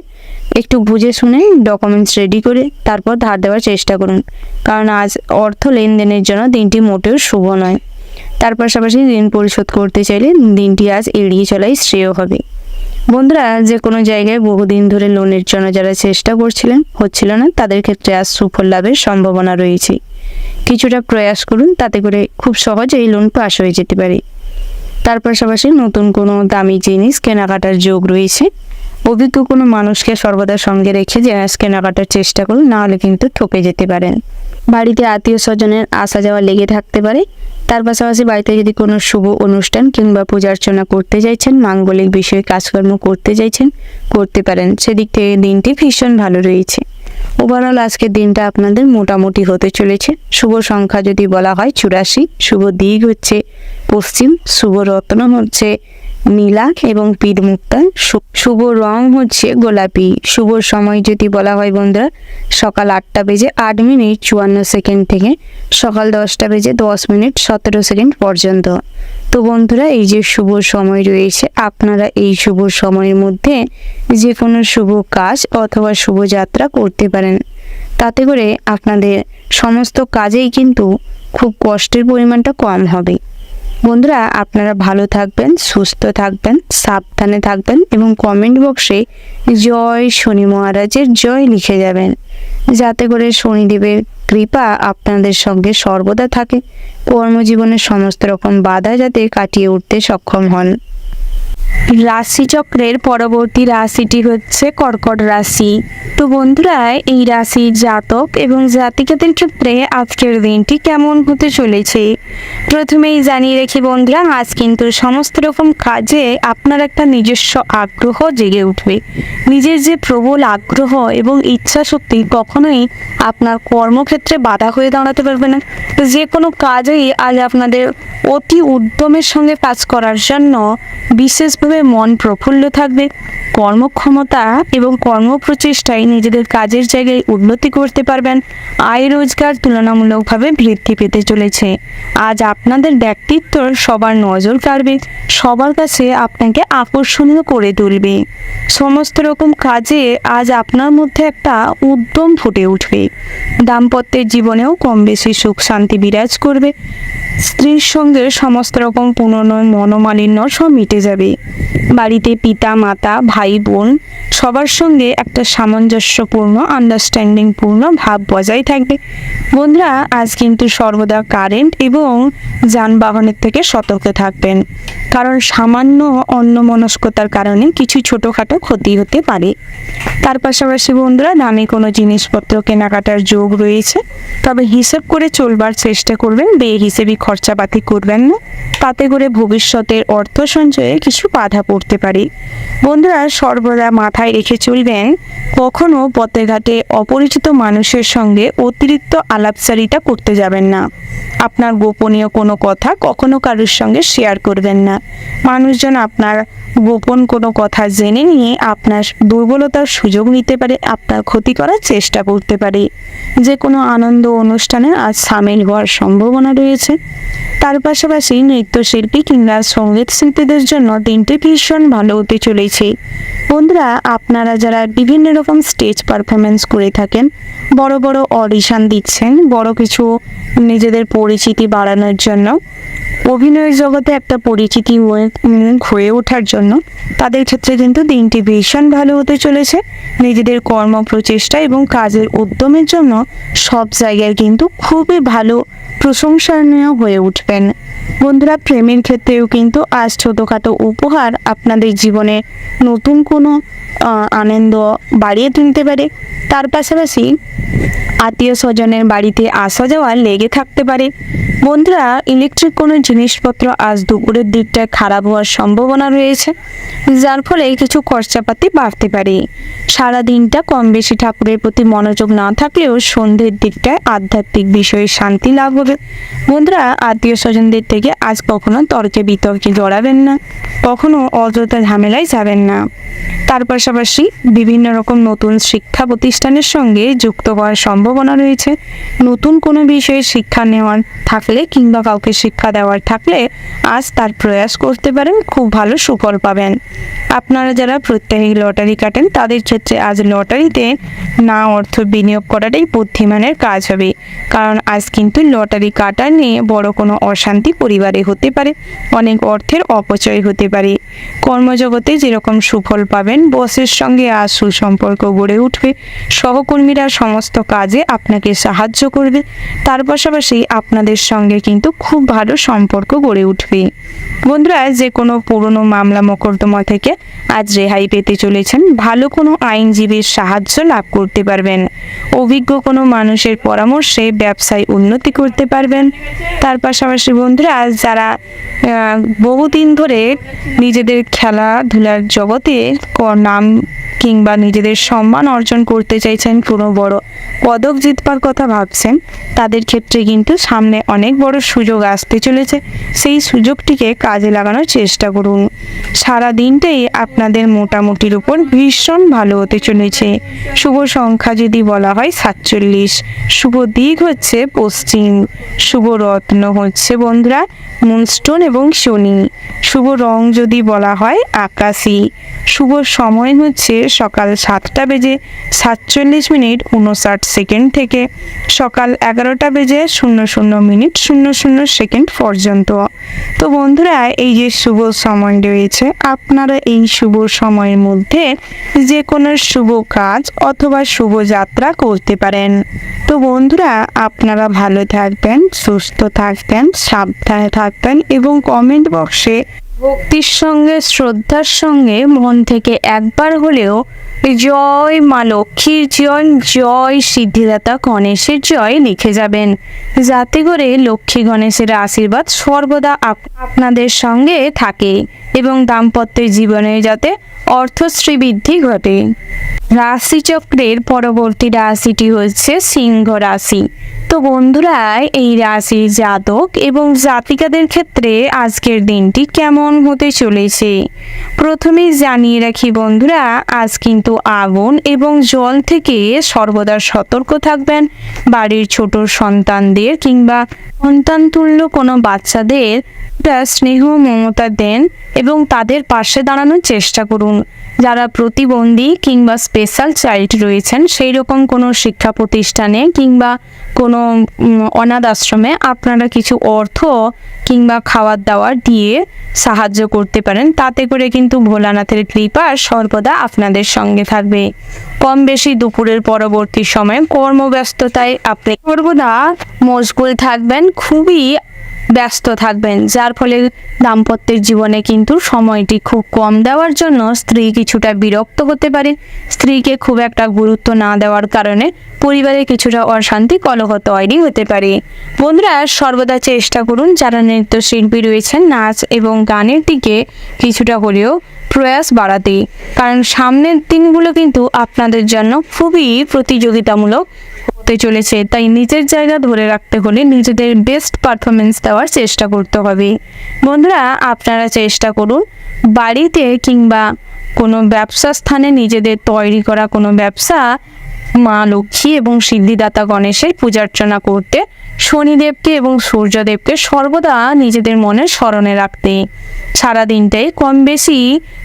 একটু বুঝে শুনে ডকুমেন্টস রেডি করে তারপর ধার দেওয়ার চেষ্টা করুন, কারণ আজ অর্থ লেনদেনের জন্য দিনটি মোটেও শুভ নয়। তার পাশাপাশি ঋণ পরিশোধ করতে চাইলে দিনটি আজ এড়িয়ে চলাই শ্রেয় হবে। বন্ধুরা যে কোনো জায়গায় বহুদিন ধরে লোনের জন্য যারা চেষ্টা করছিলেন, হচ্ছিল না, তাদের ক্ষেত্রে আজ সুফল লাভের সম্ভাবনা রয়েছে। কিছুটা প্রয়াস করুন, তাতে করে খুব সহজেই লোন পাস হয়ে যেতে পারে। তার পাশাপাশি নতুন কোনো দামি জিনিস কেনাকাটার যোগ রয়েছে। অভিজ্ঞ কোনো মানুষকে সর্বদা সঙ্গে রেখে জিনিস কেনাকাটার চেষ্টা করুন, না হলে কিন্তু ঠকে যেতে পারেন। বাড়িতে আত্মীয় স্বজনের আসা যাওয়া লেগে থাকতে পারে। তার পাশাপাশি বাড়িতে যদি কোনো শুভ অনুষ্ঠান কিংবা পূজা অর্চনা করতে চাইছেন, মাঙ্গলিক বিষয়ে কাজকর্ম করতে চাইছেন, করতে পারেন। সেদিক থেকে দিনটি ভীষণ ভালো রয়েছে। ওভারঅল আজকের দিনটা আপনাদের মোটামুটি হতে চলেছে। শুভ সংখ্যা যদি বলা হয় 84, শুভ দিক হচ্ছে পশ্চিম, শুভ রত্ন হচ্ছে নীলা এবং পীর মুক্তা, শুভ রং হচ্ছে গোলাপি। শুভ সময় যদি বলা হয় বন্ধুরা সকাল 8টা বেজে 8 মিনিট 54 সেকেন্ড থেকে সকাল 10টা বেজে 10 মিনিট 17 সেকেন্ড পর্যন্ত। তো বন্ধুরা এই যে শুভ সময় রয়েছে, আপনারা এই শুভ সময়ের মধ্যে যে কোনো শুভ কাজ অথবা শুভ যাত্রা করতে পারেন, তাতে করে আপনাদের সমস্ত কাজেই কিন্তু খুব কষ্টের পরিমাণটা কম হবে। বন্ধুরা আপনারা ভালো থাকবেন, সুস্থ থাকবেন, সাবধানে থাকবেন এবং কমেন্ট বক্সে জয় শনি মহারাজের জয় লিখে যাবেন, যাতে করে শনিদেবের কৃপা আপনাদের সঙ্গে সর্বদা থাকে। কর্মজীবনের সমস্ত রকম বাধা যাতে কাটিয়ে উঠতে সক্ষম হন। রাশিচক্রের পরবর্তী রাশিটি হচ্ছে কর্কট রাশি। তো বন্ধুরা এই রাশির জাতক এবং জাতিকাদের ক্ষেত্রে আজকের দিনটি কেমন হতে চলেছে প্রথমেই জানিয়ে রেখে বন্ধুরা, আজ কিন্তু সমস্ত রকম কাজে আপনার একটা নিজস্ব আগ্রহ জেগে উঠবে। নিজের যে প্রবল আগ্রহ এবং ইচ্ছা শক্তি কখনোই আপনার কর্মক্ষেত্রে বাধা হয়ে দাঁড়াতে পারবে না। তো যে কোনো কাজেই আজ আপনাদের অতি উদ্যমের সঙ্গে কাজ করার জন্য বিশেষভাবে মন প্রফুল্ল থাকবে। কর্মক্ষমতা এবং কর্মপ্রচেষ্টায় নিজেদের কাজের জায়গায় উন্নতি করতে পারবেন। আয় রোজগার তুলনামূলকভাবে বৃদ্ধি পেতে চলেছে। আজ আপনাদের ব্যক্তিত্ব সবার নজর কাড়বে, সবার কাছে আপনাকে আকর্ষণীয় করে তুলবে। সমস্ত রকম কাজে আজ আপনার মধ্যে একটা উদ্যম ফুটে উঠবে। দাম্পত্যের জীবনেও কম বেশি সুখ শান্তি বিরাজ করবে। স্ত্রীর সঙ্গে সমস্ত রকম পুরনো মনোমালিন্য সব মিটে যাবে। বাড়িতে পিতা মাতা ভাই বোন সবার সঙ্গে একটা সামঞ্জস্যপূর্ণ আন্ডারস্ট্যান্ডিংপূর্ণ ভাব বজায় থাকবে। বন্ধুরা আজ কিন্তু সর্বদা কারেন্ট এবং যানবাহনের থেকে সতর্ক থাকবেন, কারণ সামান্য অন্যমনস্কতার কারণে কিছু ছোটোখাটো ক্ষতি হতে পারে। তার পাশাপাশি বন্ধুরা দামি কোনো জিনিসপত্র কেনাকাটার যোগ রয়েছে, তবে হিসেব করে চলবার চেষ্টা করবেন, বেহিসেবি খরচাপাতি করবেন না, তাতে করে ভবিষ্যতের অর্থ সঞ্চয়ে কিছু বাধা বাধা পড়তে পারে। বন্ধুরা, সর্বদা মাথায় রেখে চলবেন, কখনো পথে ঘাটে অপরিচিত মানুষের সঙ্গে অতিরিক্ত আলাপচারিতা করতে যাবেন না। আপনার গোপনীয় কোনো কথা কখনো কারোর সঙ্গে শেয়ার করবেন না। মানুষজন আপনার গোপন কোনো কথা জেনে নিয়ে আপনার দুর্বলতার সুযোগ নিতে পারে, আপনার ক্ষতি করার চেষ্টা করতে পারে। যে কোনো আনন্দ অনুষ্ঠানে আজ সামিল হওয়ার সম্ভাবনা রয়েছে। তার পাশাপাশি নৃত্যশিল্পী কিংবা সঙ্গীত শিল্পীদের জন্য দিনটি ভীষণ ভালো হতে চলেছে। বন্ধুরা, আপনারা যারা বিভিন্ন রকম স্টেজ পারফরমেন্স করে থাকেন, বড় বড় অডিশন দিচ্ছেন, বড় কিছু নিজেদের পরিচিতি বাড়ানোর জন্য, অভিনয় জগতে একটা পরিচিতি হয়ে ওঠার জন্য, তাদের ক্ষেত্রে কিন্তু দিনটি ভীষণ ভালো হতে চলেছে। নিজেদের কর্ম প্রচেষ্টা এবং কাজের উদ্যমের জন্য সব জায়গায় কিন্তু খুবই ভালো প্রশংসনীয় হয়ে উঠবেন। বন্ধুরা, প্রেমের ক্ষেত্রেও কিন্তু আজ ছোটোখাটো উপহার আপনাদের জীবনে নতুন কোনো আনন্দ বাড়িয়ে তুলতে পারে। তার পাশাপাশি আত্মীয় স্বজনের বাড়িতে আসা যাওয়া লেগে থাকতে পারে। বন্ধুরা, ইলেকট্রিক কোনো জিনিসপত্র আজ দুপুরের দিকটায় খারাপ হওয়ার সম্ভাবনা রয়েছে, যার ফলে কিছু খরচাপাতি বাড়তে পারে। সারা দিনটা কম বেশি ঠাকুরের প্রতি মনোযোগ না থাকলেও সন্ধ্যের দিকটায় আধ্যাত্মিক বিষয়ে শান্তি লাভ হবে। বন্ধুরা, আত্মীয় স্বজনদের থেকে আজ কখনো তর্কে বিতর্কে জড়াবেন না, কখনো অযথা ঝামেলায় যাবেন না। তার পাশাপাশি বিভিন্ন রকম নতুন শিক্ষা প্রতিষ্ঠানের সঙ্গে যুক্ত হওয়ার সম্ভাবনা রয়েছে। নতুন কোনো বিষয়ে শিক্ষা নেওয়ার থাকলে কিংবা কাউকে শিক্ষা দেওয়ার থাকলে আজ তার প্রয়াস করতে পারেন, খুব ভালো সুফল পাবেন। আপনারা যারা প্রত্যেকে লটারি কাটেন, তাদের ক্ষেত্রে আজ লটারিতে না অর্থ বিনিয়োগ করাটাই বুদ্ধিমানের কাজ হবে, কারণ আজ কিন্তু লটারি কাটা নিয়ে বড় কোনো অশান্তি পরিবারে হতে পারে, অনেক অর্থের অপচয় হতে পারে। কর্মজগতে যেরকম সুফল পাবেন, বসের সঙ্গে আজ সুসম্পর্ক গড়ে উঠবে, সহকর্মীরা সমস্ত কাজে আপনাকে সাহায্য করবে। তার পাশাপাশি আপনাদের সঙ্গে কিন্তু খুব ভালো সম্পর্ক গড়ে উঠবে। বন্ধুরা, যে কোনো পুরনো মামলা মোকদ্দমা থেকে আজ রেহাই পেতে চলেছেন, ভালো কোনো আইনজীবীর সাহায্য লাভ করতে পারবেন, অভিজ্ঞ কোনো মানুষের পরামর্শে ব্যবসায় উন্নতি করতে পারবেন। তার পাশাপাশি বন্ধুরা, যারা বহুদিন ধরে নিজেদের খেলাধুলার জগতে নাম কিংবা নিজেদের সম্মান অর্জন করতে চাইছেন, কোনো বড় পদক জিতবার কথা ভাবছেন, তাদের ক্ষেত্রে কিন্তু সামনে অনেক বড় সুযোগ আসতে চলেছে। সেই সুযোগটিকে কাজে লাগানোর চেষ্টা করুন। সারা দিনটাই আপনাদের মোটামুটির উপর ভীষণ ভালো হতে চলেছে। শুভ সংখ্যা যদি বলা হয় 47, শুভ দিক হচ্ছে পশ্চিম, শুভ রত্ন হচ্ছে বন্ধুরা মুনস্টোন এবং শনি, শুভ রং যদি বলা হয় আকাশি, শুভ সময় হচ্ছে সকাল 7:47:59 থেকে সকাল 11:00:00 পর্যন্ত। তো বন্ধুরা, এই যে শুভ সময় রয়েছে, আপনারা এই শুভ সময়ের মধ্যে যে কোনো শুভ কাজ অথবা শুভ যাত্রা করতে পারেন। তো বন্ধুরা, আপনারা ভালো থাকবেন, সুস্থ থাকবেন, সাবধানে থাকবেন এবং কমেন্ট বক্সে ভক্তির সঙ্গে শ্রদ্ধার সঙ্গে মন থেকে একবার হলেও জয় মা লক্ষ্মীর জয়, জয় সিদ্ধিদাতা গণেশের জয় লিখে যাবেন, যাতে করে লক্ষ্মী গণেশের আশীর্বাদ সর্বদা আপনাদের সঙ্গে থাকে এবং দাম্পত্য জীবনে যাতে অর্থশ্রী বৃদ্ধি ঘটে। রাশিচক্রের পরবর্তী রাশিটি হচ্ছে সিংহ রাশি। তো বন্ধুরা, এই রাশির জাতক এবং জাতিকাদের ক্ষেত্রে আজকের দিনটি কেমন হতে চলেছে প্রথমেই জানিয়ে রাখি বন্ধুরা, আজ কিন্তু আগুন এবং জল থেকে সর্বদা সতর্ক থাকবেন। বাড়ির ছোট সন্তানদের কিংবা সন্তানতুল্য কোনো বাচ্চাদের স্নেহ মমতা দেন এবং তাদের পাশে দাঁড়ানোর চেষ্টা করুন। যারা প্রতিবন্ধী কিংবা স্পেশাল চাইল্ড রয়েছেন, সেই রকম কোনো শিক্ষা প্রতিষ্ঠানে কিংবা কোনো অনাথ আশ্রমে আপনারা কিছু অর্থ কিংবা খাবার দাবার দিয়ে সাহায্য করতে পারেন। তাতে করে কিন্তু ভোলানাথের কৃপা সর্বদা আপনাদের সঙ্গে থাকবে। কম বেশি দুপুরের পরবর্তী সময়ে কর্মব্যস্ততায় আপনি সর্বদা মশগুল থাকবেন। খুবই ব্যস্ত থাকবেন, যার ফলে দাম্পত্যের জীবনে কিন্তু সময়টি খুব কম দেওয়ার জন্য স্ত্রী কিছুটা বিরক্ত হতে পারে। স্ত্রীকে খুব একটা গুরুত্ব না দেওয়ার কারণে পরিবারে কিছুটা অশান্তি কলহ তৈরি হতে পারে। বন্ধুরা, সর্বদা চেষ্টা করুন যারা নৃত্যশিল্পী রয়েছেন নাচ এবং গানের দিকে কিছুটা হলেও প্রয়াস বাড়াতে, কারণ সামনের দিনগুলো কিন্তু আপনাদের জন্য খুবই প্রতিযোগিতামূলক হতে চলেছে। তাই নিজের জায়গা ধরে রাখতে হলে নিজেদের বেস্ট পারফরমেন্স দেওয়ার চেষ্টা করতে হবে। বন্ধুরা, আপনারা চেষ্টা করুন বাড়িতে কিংবা কোনো ব্যবসা স্থানে নিজেদের তৈরি করা কোনো ব্যবসা মা লক্ষ্মী এবং সিদ্ধিদাতা গণেশের পূজার্চনা করতে, শনিদেবকে এবং সূর্যদেবকে সর্বদা নিজেদের মনে স্মরণে রাখতে। সারাদিনটাই কম বেশি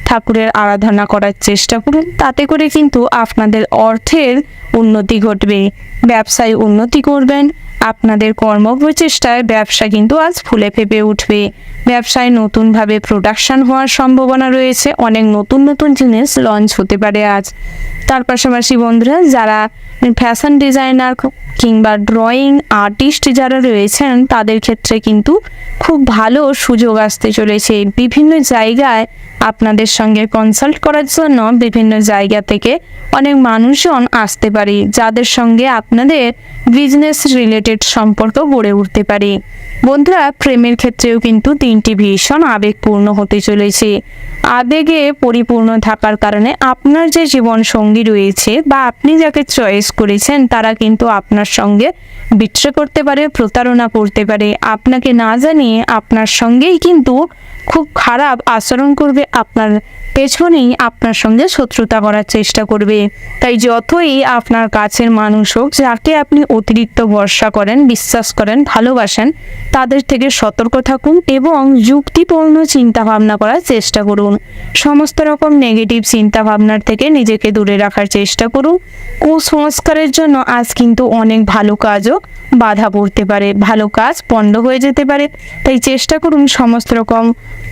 ঠাকুরের আরাধনা করার চেষ্টা করুন, তাতে করে কিন্তু আপনাদের অর্থের উন্নতি ঘটবে, ব্যবসায় উন্নতি করবেন। আপনাদের কর্মপ্রচেষ্টায় ব্যবসা কিন্তু আজ ফুলে ফেঁপে উঠবে। ব্যবসায় নতুনভাবে প্রোডাকশন হওয়ার সম্ভাবনা রয়েছে, অনেক নতুন নতুন জিনিস লঞ্চ হতে পারে আজ। তার পাশাপাশি বন্ধুরা, যারা ফ্যাশন ডিজাইনার কিংবা ড্রয়িং আর্টিস্ট যারা রয়েছেন তাদের ক্ষেত্রে কিন্তু খুব ভালো সুযোগ আসতে চলেছে। বিভিন্ন জায়গায় আপনাদের সঙ্গে কনসাল্ট করার জন্য বিভিন্ন জায়গা থেকে অনেক মানুষজন আসতে পারে, যাদের সঙ্গে আপনাদের বিজনেস রিলেটেড সম্পর্ক গড়ে উঠতে পারে। বন্ধুরা, প্রেমের ক্ষেত্রেও কিন্তু দিনটি ভীষণ আবেগপূর্ণ হতে চলেছে। আবেগে পরিপূর্ণ থাকার কারণে আপনার যে জীবন সঙ্গী রয়েছে বা আপনি যাকে চয়েস করেছেন তারা কিন্তু আপনার সঙ্গে বিট্রে করতে পারে, প্রতারণা করতে পারে। আপনাকে না জানিয়ে আপনার সঙ্গেই কিন্তু খুব খারাপ আচরণ করবে, আপনার পেছনেই আপনার সঙ্গে শত্রুতা করার চেষ্টা করবে। তাই যতই আপনার কাছের মানুষ হোক, যাকে আপনি অতিরিক্ত ভরসা করেন, বিশ্বাস করেন, ভালোবাসেন, তাদের থেকে সতর্ক থাকুন এবং যুক্তিপূর্ণ চিন্তাভাবনা করার চেষ্টা করুন। সমস্ত রকম নেগেটিভ চিন্তাভাবনার থেকে নিজেকে দূরে রাখার চেষ্টা করুন। কুসংস্কারের জন্য আজ কিন্তু অনেক ভালো কাজও বাধা পড়তে পারে, ভালো কাজ পণ্ড হয়ে যেতে পারে। তাই চেষ্টা করুন সমস্ত রকম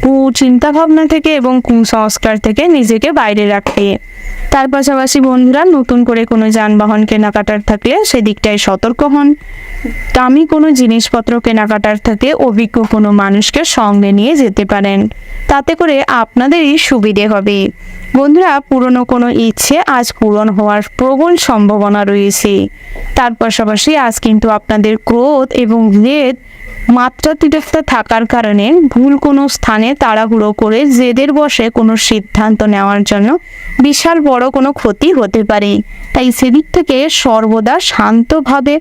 কুচিন্তাভাবনা থেকে এবং কুসংস্কার থেকে নিজেকে বাইরে রাখতে। তার পাশাপাশি বন্ধুরা, নতুন করে কোনো যানবাহন কেনাকাটার থাকলে সেদিকটায় সতর্ক হন। দামি কোনো জিনিসপত্র কেনাকাটার থাকলে অভিজ্ঞ কোনো মানুষকে সঙ্গে নিয়ে যেতে পারেন, তাতে করে আপনাদেরই সুবিধে হবে। বন্ধুরা, পুরনো কোনো ইচ্ছে আজ পূরণ হওয়ার প্রবল সম্ভাবনা রয়েছে। তার পাশাপাশি আজ কিন্তু আপনাদের ক্রোধ এবং জেদ মাত্রাতিরিক্ত থাকার কারণে ভুল কোনো স্থানে তাড়াহুড়ো করে জেদের বশে কোনো সিদ্ধান্ত নেওয়ার জন্য বিশাল বড় কোনো ক্ষতি হতে পারে। তাই সেদিক থেকে সর্বদা শান্তভাবে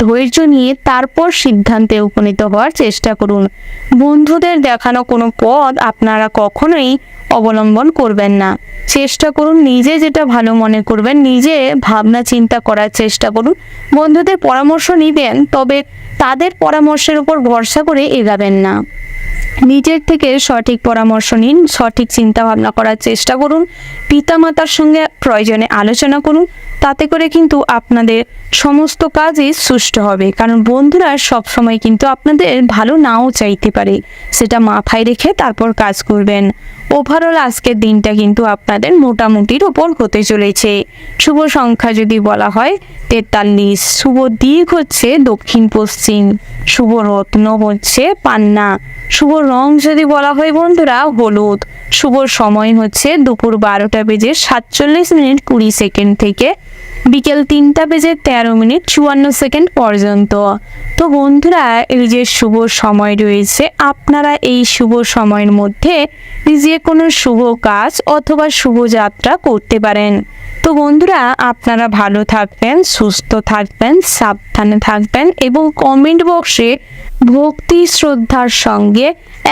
ধৈর্য নিয়ে তারপর সিদ্ধান্তে উপনীত হওয়ার চেষ্টা করুন। বন্ধুদের দেখানো কোনো পথ আপনারা কখনোই অবলম্বন করবেন না। চেষ্টা করুন নিজে যেটা ভালো মনে করবেন, নিজে ভাবনা চিন্তা করার চেষ্টা করুন। বন্ধুদের পরামর্শ নিবেন, তবে তাদের পরামর্শের উপর ভরসা করে এগাবেন না। নিজের থেকে সঠিক পরামর্শ নিন, সঠিক চিন্তা ভাবনা করার চেষ্টা করুন। পিতামাতার সঙ্গে প্রয়োজনে আলোচনা করুন, তাতে করে কিন্তু আপনাদের সমস্ত কাজই সুষ্ঠু হবে। কারণ বন্ধুরা সবসময় কিন্তু আপনাদের ভালো নাও চাইতে পারে, সেটা মাথায় রেখে তারপর কাজ করবেন। ওভারঅল আজকের দিনটা কিন্তু আপনাদের মোটামুটির ওপর হতে চলেছে। শুভ সংখ্যা যদি বলা হয় 43, শুভ দিক হচ্ছে দক্ষিণ পশ্চিম, শুভ রত্ন হচ্ছে পান্না, শুভ রং যদি বলা হয় বন্ধুরা হলুদ, শুভ সময় হচ্ছে দুপুর 12:47:20 থেকে বিকেল 3:13:54 পর্যন্ত। তো বন্ধুরা, এই যে শুভ সময় রয়েছে, আপনারা এই শুভ সময়ের মধ্যে যে কোনো শুভ কাজ অথবা শুভ যাত্রা করতে পারেন। তো বন্ধুরা, আপনারা ভালো থাকবেন, সুস্থ থাকবেন, সাবধানে থাকবেন এবং কমেন্ট বক্সে ভক্তি শ্রদ্ধার সঙ্গে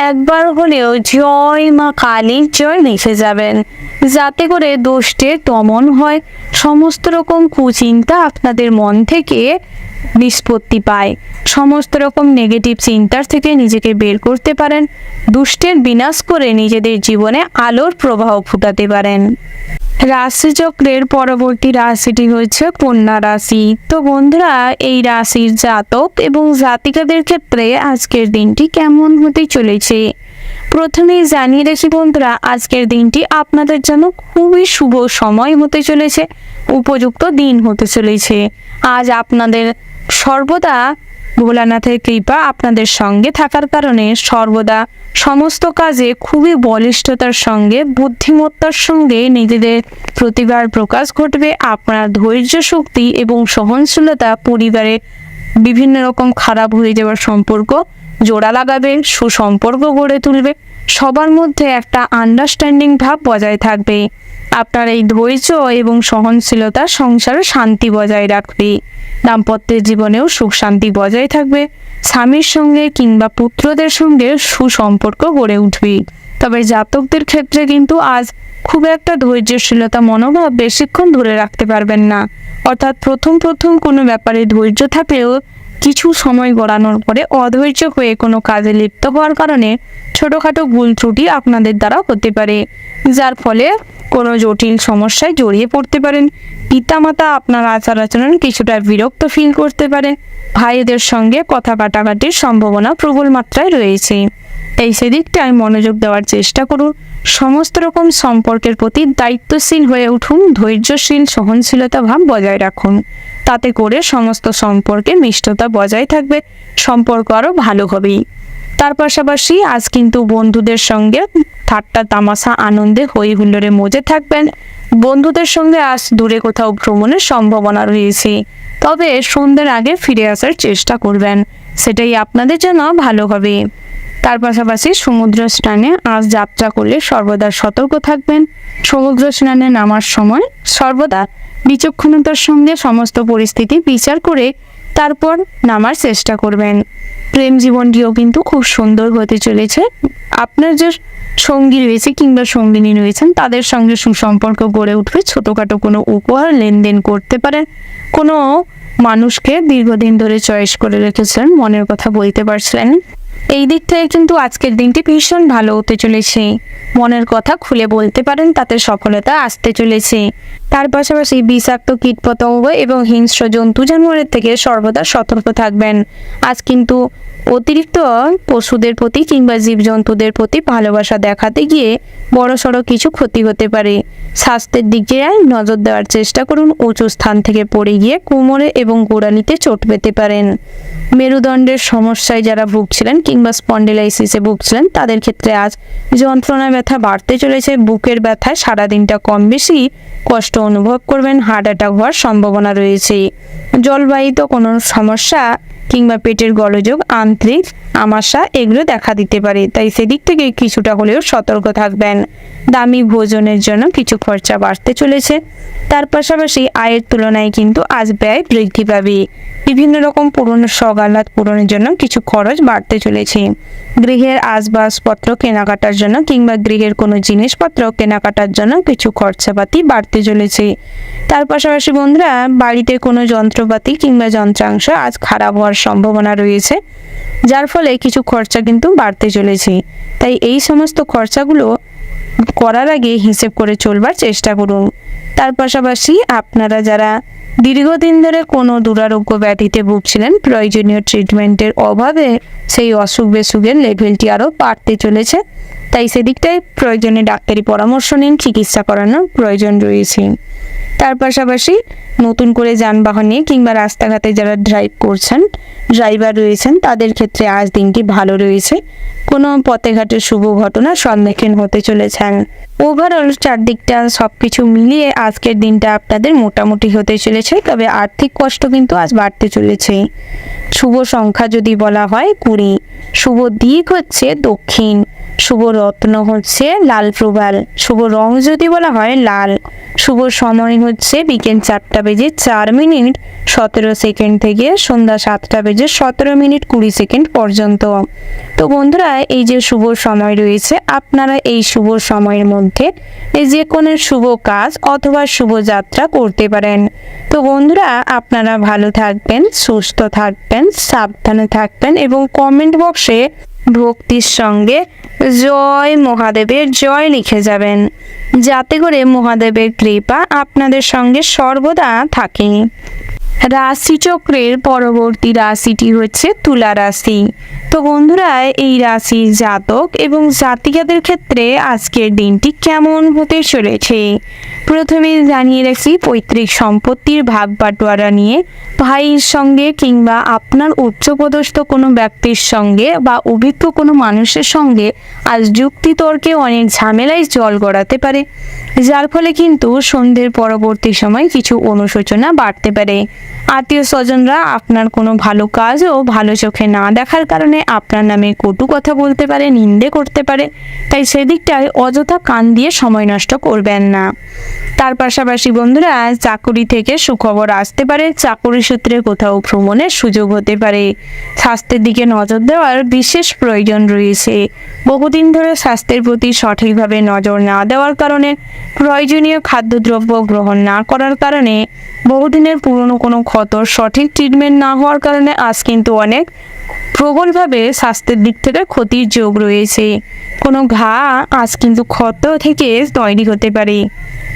একবার হলেও জয় মা কালীর জয় লিখে যাবেন, যাতে করে দোষের দমন হয়, সমস্ত রকম কুচিন্তা আপনাদের মন থেকে নিষ্পত্তি পায়, সমস্ত রকম নেগেটিভ চিন্তার থেকে নিজেকে বের করতে পারেন, দুষ্টের বিনাশ করে নিজেদের জীবনে আলোর প্রবাহ ফুটাতে পারেন। রাশিচক্রের পরবর্তী রাশিটি হচ্ছে কন্যা রাশি। তো বন্ধুরা, এই রাশির জাতক এবং জাতিকাদের ক্ষেত্রে আজকের দিনটি কেমন হতে চলেছে প্রথমেই জানিয়ে রাখি বন্ধুরা, আজকের দিনটি আপনাদের জন্য খুবই শুভ সময় হতে চলেছে, উপযুক্ত দিন হতে চলেছে। আজ আপনাদের সর্বদা ভোলানাথের কৃপা আপনাদের সঙ্গে থাকার কারণে সর্বদা সমস্ত কাজে খুবই বলিষ্ঠতার সঙ্গে বুদ্ধিমত্তার সঙ্গে নিজেদের প্রতিভার প্রকাশ ঘটবে। আপনার ধৈর্য শক্তি এবং সহনশীলতা পরিবারে বিভিন্ন রকম খারাপ হয়ে যাওয়ার সম্পর্ক জোড়া লাগাবে, সুসম্পর্ক গড়ে তুলবে, সবার মধ্যে একটা আন্ডারস্ট্যান্ডিং ভাব বজায় থাকবে। আপনার এই ধৈর্য এবং সহনশীলতা সংসারে শান্তি বজায় রাখবে। দাম্পত্যের জীবনেও সুখ শান্তি বজায় থাকবে। স্বামীর সঙ্গে কিংবা পুত্রদের সঙ্গে সুসম্পর্ক গড়ে উঠবে। তবে জাতকদের ক্ষেত্রে কিন্তু আজ খুব একটা ধৈর্যশীলতা মনোভাব বেশিক্ষণ ধরে রাখতে পারবেন না। অর্থাৎ প্রথম কোনো ব্যাপারে ধৈর্য থাকলেও কিছু সময় গড়ানোর পরে অধৈর্য হয়ে কোনো কাজে লিপ্ত হওয়ার কারণে ছোটোখাটো ভুল ত্রুটি আপনাদের দ্বারা হতে পারে, যার ফলে কোনো জটিল সমস্যায় জড়িয়ে পড়তে পারেন। পিতামাতা আপনার আচার আচরণ কিছুটা বিরক্ত ফিল করতে পারে। ভাইদের সঙ্গে কথা কাটাকাটির সম্ভাবনা প্রবল মাত্রায় রয়েছে। এই সেদিকটায় মনোযোগ দেওয়ার চেষ্টা করুন। সমস্ত রকম সম্পর্কের প্রতি দায়িত্বশীল হয়ে উঠুন, ধৈর্যশীল সহনশীলতা ভাব বজায় রাখুন। তাতে করে সমস্ত সম্পর্কে মিষ্টতা বজায় থাকবে, সম্পর্ক আরও ভালো হবে। তার পাশাপাশি আজ কিন্তু বন্ধুদের সঙ্গে ঠাট্টা তামাশা আনন্দে হই হুল্লোড়ে মজে থাকবেন। বন্ধুদের সঙ্গে আজ দূরে কোথাও ভ্রমণের সম্ভাবনা রয়েছে, তবে সন্ধ্যের আগে ফিরে আসার চেষ্টা করবেন, সেটাই আপনাদের জন্য ভালো হবে। তার পাশাপাশি সমুদ্র স্নানে আজ যাত্রা করলে সর্বদা সতর্ক থাকবেন। সমুদ্র স্নানে নামার সময় সর্বদা বিচক্ষণতার সঙ্গে সমস্ত পরিস্থিতি বিচার করে তারপর নামার চেষ্টা করবেন। প্রেম জীবনটিও কিন্তু খুব সুন্দর হতে চলেছে। আপনার যে সঙ্গী রয়েছে কিংবা সঙ্গিনী রয়েছেন তাদের সঙ্গে সুসম্পর্ক গড়ে উঠবে। ছোটোখাটো কোনো উপহার লেনদেন করতে পারেন। কোনো মানুষকে দীর্ঘদিন ধরে চয়েস করে রেখেছেন, মনের কথা বলতে পারছিলেন। এই দিক থেকে কিন্তু আজকের দিনটি ভীষণ ভালো হতে চলেছে। মনের কথা খুলে বলতে পারেন, তাতে সফলতা আসতে চলেছে। তার পাশাপাশি বিষাক্ত কীটপতঙ্গ এবং হিংস্র জন্তু জানোয়ারের থেকে সর্বদা সতর্ক থাকবেন। আজ কিন্তু অতিরিক্ত পশুদের প্রতি কিংবা জীবজন্তুদের প্রতি ভালোবাসা দেখাতে গিয়ে বড়সড় কিছু ক্ষতি হতে পারে। স্বাস্থ্যের দিকে নজর দেওয়ার চেষ্টা করুন। উঁচু স্থান থেকে পড়ে গিয়ে কোমরে এবং গোড়ালিতে চোট পেতে পারেন। মেরুদণ্ডের সমস্যায় যারা ভুগছিলেন কিংবা স্পন্ডিলাইসিসে ভুগছিলেন তাদের ক্ষেত্রে আজ যন্ত্রণা ব্যথা বাড়তে চলেছে। বুকের ব্যথায় সারাদিনটা কম বেশি কষ্ট অনুভব করবেন। হার্ট অ্যাটাক হওয়ার সম্ভাবনা রয়েছে। জলবাহিত কোনো সমস্যা কিংবা পেটের গোলযোগ, আন্ত্রিক আমাশা এগুলো দেখা দিতে পারে, তাই সেদিক থেকে কিছুটা হলেও সতর্ক থাকবেন। দামি ভোজনের জন্য কিছু খরচা বাড়তে চলেছে। তার পাশাপাশি আয়ের তুলনায় কিন্তু আজ ব্যয় বৃদ্ধি পাবে। বিভিন্ন রকম পুরনো সওগাত পূরণের জন্য কিছু খরচ বাড়তে চলেছে। গৃহের আসবাবপত্র কেনাকাটার জন্য কিংবা গৃহের কোনো জিনিসপত্র কেনাকাটার জন্য কিছু খরচাপাতি বাড়তে চলেছে। তার পাশাপাশি বন্ধুরা, বাড়িতে কোনো যন্ত্রপাতি কিংবা যন্ত্রাংশ আজ খারাপ হওয়ার সম্ভাবনা রয়েছে, যার ফলে কিছু খরচা কিন্তু বাড়তে চলেছে। তাই এই সমস্ত খরচাগুলো করার আগে হিসেব করে চলবার চেষ্টা করুন। তার পাশাপাশি আপনারা যারা দীর্ঘদিন ধরে কোনো দুরারোগ্য ব্যাধিতে ভুগছিলেন, প্রয়োজনীয় ট্রিটমেন্টের অভাবে সেই অসুখ বিসুখের লেভেলটি আরও বাড়তে চলেছে, তাই সেদিকটায় প্রয়োজনে ডাক্তারি পরামর্শ নিন, চিকিৎসা করানোর প্রয়োজন রয়েছে। তার পাশাপাশি নতুন করে যানবাহন নিয়ে কিংবা রাস্তাঘাটে যারা ড্রাইভ করছেন, ড্রাইভার রয়েছেন, তাদের ক্ষেত্রে আজ দিনটি ভালো রয়েছে। কোনো পথে ঘাটে শুভ ঘটনার সম্মুখীন হতে চলেছেন। ওভারঅল চারদিকটা সব কিছু মিলিয়ে আজকের দিনটা আপনাদের মোটামুটি হতে চলেছে, তবে আর্থিক কষ্ট কিন্তু আজ বাড়তে চলেছে। শুভ সংখ্যা যদি বলা হয় 20, শুভ দিক হচ্ছে দক্ষিণ, শুভ রত্ন হচ্ছে লাল প্রবাল, শুভ রং যদি বলা হয় লাল, শুভ সময় হচ্ছে বিকেল 4:04 থেকে সন্ধ্যা 7:17 পর্যন্ত। তো বন্ধুরা, এই যে শুভ সময় রয়েছে, আপনারা এই শুভ সময়ের মধ্যে যে কোনো শুভ কাজ অথবা শুভ যাত্রা করতে পারেন। তো বন্ধুরা, আপনারা ভালো থাকবেন, সুস্থ থাকবেন, সাবধানে থাকবেন এবং কমেন্ট বক্সে ভক্তির সঙ্গে জয় মহাদেবের জয় লিখে যাবেন, যাতে করে মহাদেবের কৃপা আপনাদের সঙ্গে সর্বদা থাকে। রাশিচক্রের পরবর্তী রাশিটি হচ্ছে তুলা রাশি। তো বন্ধুরা, এই রাশির জাতক এবং জাতিকাদের ক্ষেত্রে আজকের দিনটি কেমন হতে চলেছে প্রথমে জানিয়ে রাখি, পৈতৃক সম্পত্তির ভাগ বাটোয়ারা নিয়ে ভাইয়ের সঙ্গে কিংবা আপনার উচ্চপদস্থ কোনো ব্যক্তির সঙ্গে বা অভিজ্ঞ কোনো মানুষের সঙ্গে আজ যুক্তিতর্কে অনেক ঝামেলায় জল গড়াতে পারে, যার ফলে কিন্তু সন্ধ্যের পরবর্তী সময় কিছু অনুশোচনা বাড়তে পারে। আত্মীয় স্বজনরা আপনার কোনো ভালো কাজও ভালো চোখে না দেখার কারণে আপনার নামে কটু কথা বলতে পারে, নিন্দে করতে পারে, তাই সেদিকটায় অযথা কান দিয়ে সময় নষ্ট করবেন না। তার পাশাপাশি বন্ধুরা, চাকুরি থেকে সুখবর আসতে পারে, চাকুরি সূত্রে কোথাও ভ্রমণের সুযোগ হতে পারে। স্বাস্থ্যের দিকে নজর দেওয়ার বিশেষ প্রয়োজন রয়েছে। বহুদিন ধরে স্বাস্থ্যের প্রতি সঠিকভাবে নজর না দেওয়ার কারণে, প্রয়োজনীয় খাদ্যদ্রব্য গ্রহণ না করার কারণে, বহুদিনের পুরনো কোনো ক্ষতর সঠিক ট্রিটমেন্ট না হওয়ার কারণে আজ কিন্তু অনেক প্রবলভাবে স্বাস্থ্যের দিক থেকে ক্ষতির যোগ রয়েছে। কোনো ঘা আজ কিন্তু ক্ষত থেকে তৈরি হতে পারে।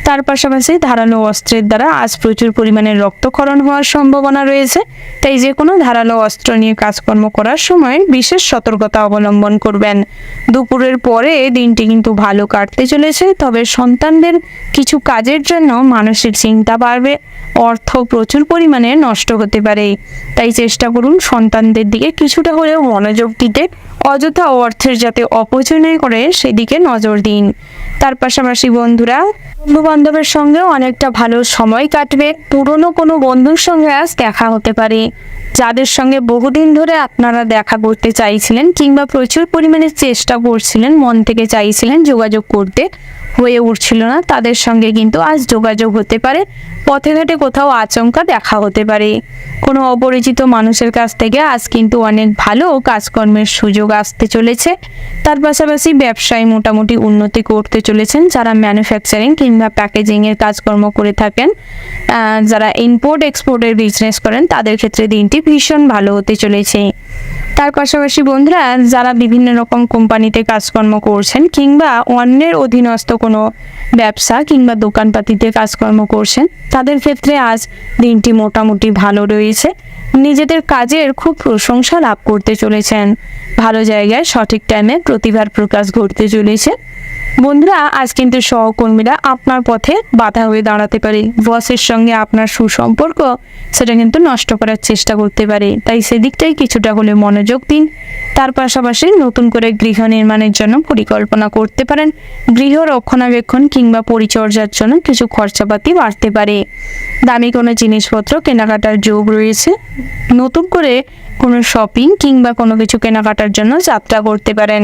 তার পাশাপাশি ধারালো অস্ত্রের দ্বারা আজ প্রচুর পরিমাণে রক্তক্ষরণ হওয়ার সম্ভাবনা রয়েছে, তাই যে কোনো ধারালো অস্ত্র নিয়ে কাজকর্ম করার সময় বিশেষ সতর্কতা অবলম্বন করবেন। দুপুরের পরে দিনটি কিন্তু ভালো কাটতে চলেছে, তবে সন্তানদের কিছু কাজের জন্য মানসিক চিন্তা বাড়বে, অর্থ প্রচুর পরিমাণে নষ্ট হতে পারে, তাই চেষ্টা করুন সন্তানদের দিকে কিছুটা হলেও মনোযোগ দিতে, অযথা অর্থের যাতে অপচয় না করে সেদিকে নজর দিন। তার পাশাপাশি বন্ধুরা, বন্ধু বান্ধবের সঙ্গেও অনেকটা ভালো সময় কাটবে। পুরনো কোনো বন্ধুর সঙ্গে আজ দেখা হতে পারে, যাদের সঙ্গে বহুদিন ধরে আপনারা দেখা করতে চাইছিলেন কিংবা প্রচুর পরিমাণে চেষ্টা করছিলেন, মন থেকে চাইছিলেন যোগাযোগ করতে, হয়ে উঠছিল না, তাদের সঙ্গে কিন্তু আজ যোগাযোগ হতে পারে। পথে ঘাটে কোথাও আচমকা দেখা হতে পারে। কোনো অপরিচিত মানুষের কাছ থেকে আজ কিন্তু অনেক ভালো কাজকর্মের সুযোগ আসতে চলেছে। তার পাশাপাশি ব্যবসায় মোটামুটি উন্নতি করতে চলেছেন। যারা ম্যানুফ্যাকচারিং কিংবা প্যাকেজিংয়ের কাজকর্ম করে থাকেন, যারা ইম্পোর্ট এক্সপোর্টের বিজনেস করেন, তাদের ক্ষেত্রে দিনটি ভীষণ ভালো হতে চলেছে। তার পাশাপাশি বন্ধুরা, যারা বিভিন্ন রকম কোম্পানিতে কাজকর্ম করছেন কিংবা অন্যের অধীনস্থ কোনো ব্যবসা কিংবা দোকানপাতিতে কাজকর্ম করছেন, তাদের ক্ষেত্রে আজ দিনটি মোটামুটি ভালো রয়েছে। নিজেদের কাজের খুব প্রশংসা লাভ করতে চলেছেন। ভালো জায়গায় সঠিক টাইমে প্রতিভার প্রকাশ ঘটতে চলেছে। বন্ধুরা, আজ কিন্তু সহকর্মীরা আপনার পথে বাধা হয়ে দাঁড়াতে পারে। বসের সঙ্গে আপনার সুসম্পর্ক সেটা কিন্তু নষ্ট করার চেষ্টা করতে পারে, তাই সেদিকটাই কিছুটা হলে মনোযোগ দিন। তার পাশাপাশি নতুন করে গৃহ নির্মাণের জন্য পরিকল্পনা করতে পারেন। গৃহ রক্ষণাবেক্ষণ কিংবা পরিচর্যার জন্য কিছু খরচাপাতি বাড়তে পারে। দামি কোনো জিনিসপত্র কেনাকাটার যোগ রয়েছে। নতুন করে কোনো শপিং কিংবা কোনো কিছু কেনাকাটার জন্য যাত্রা করতে পারেন।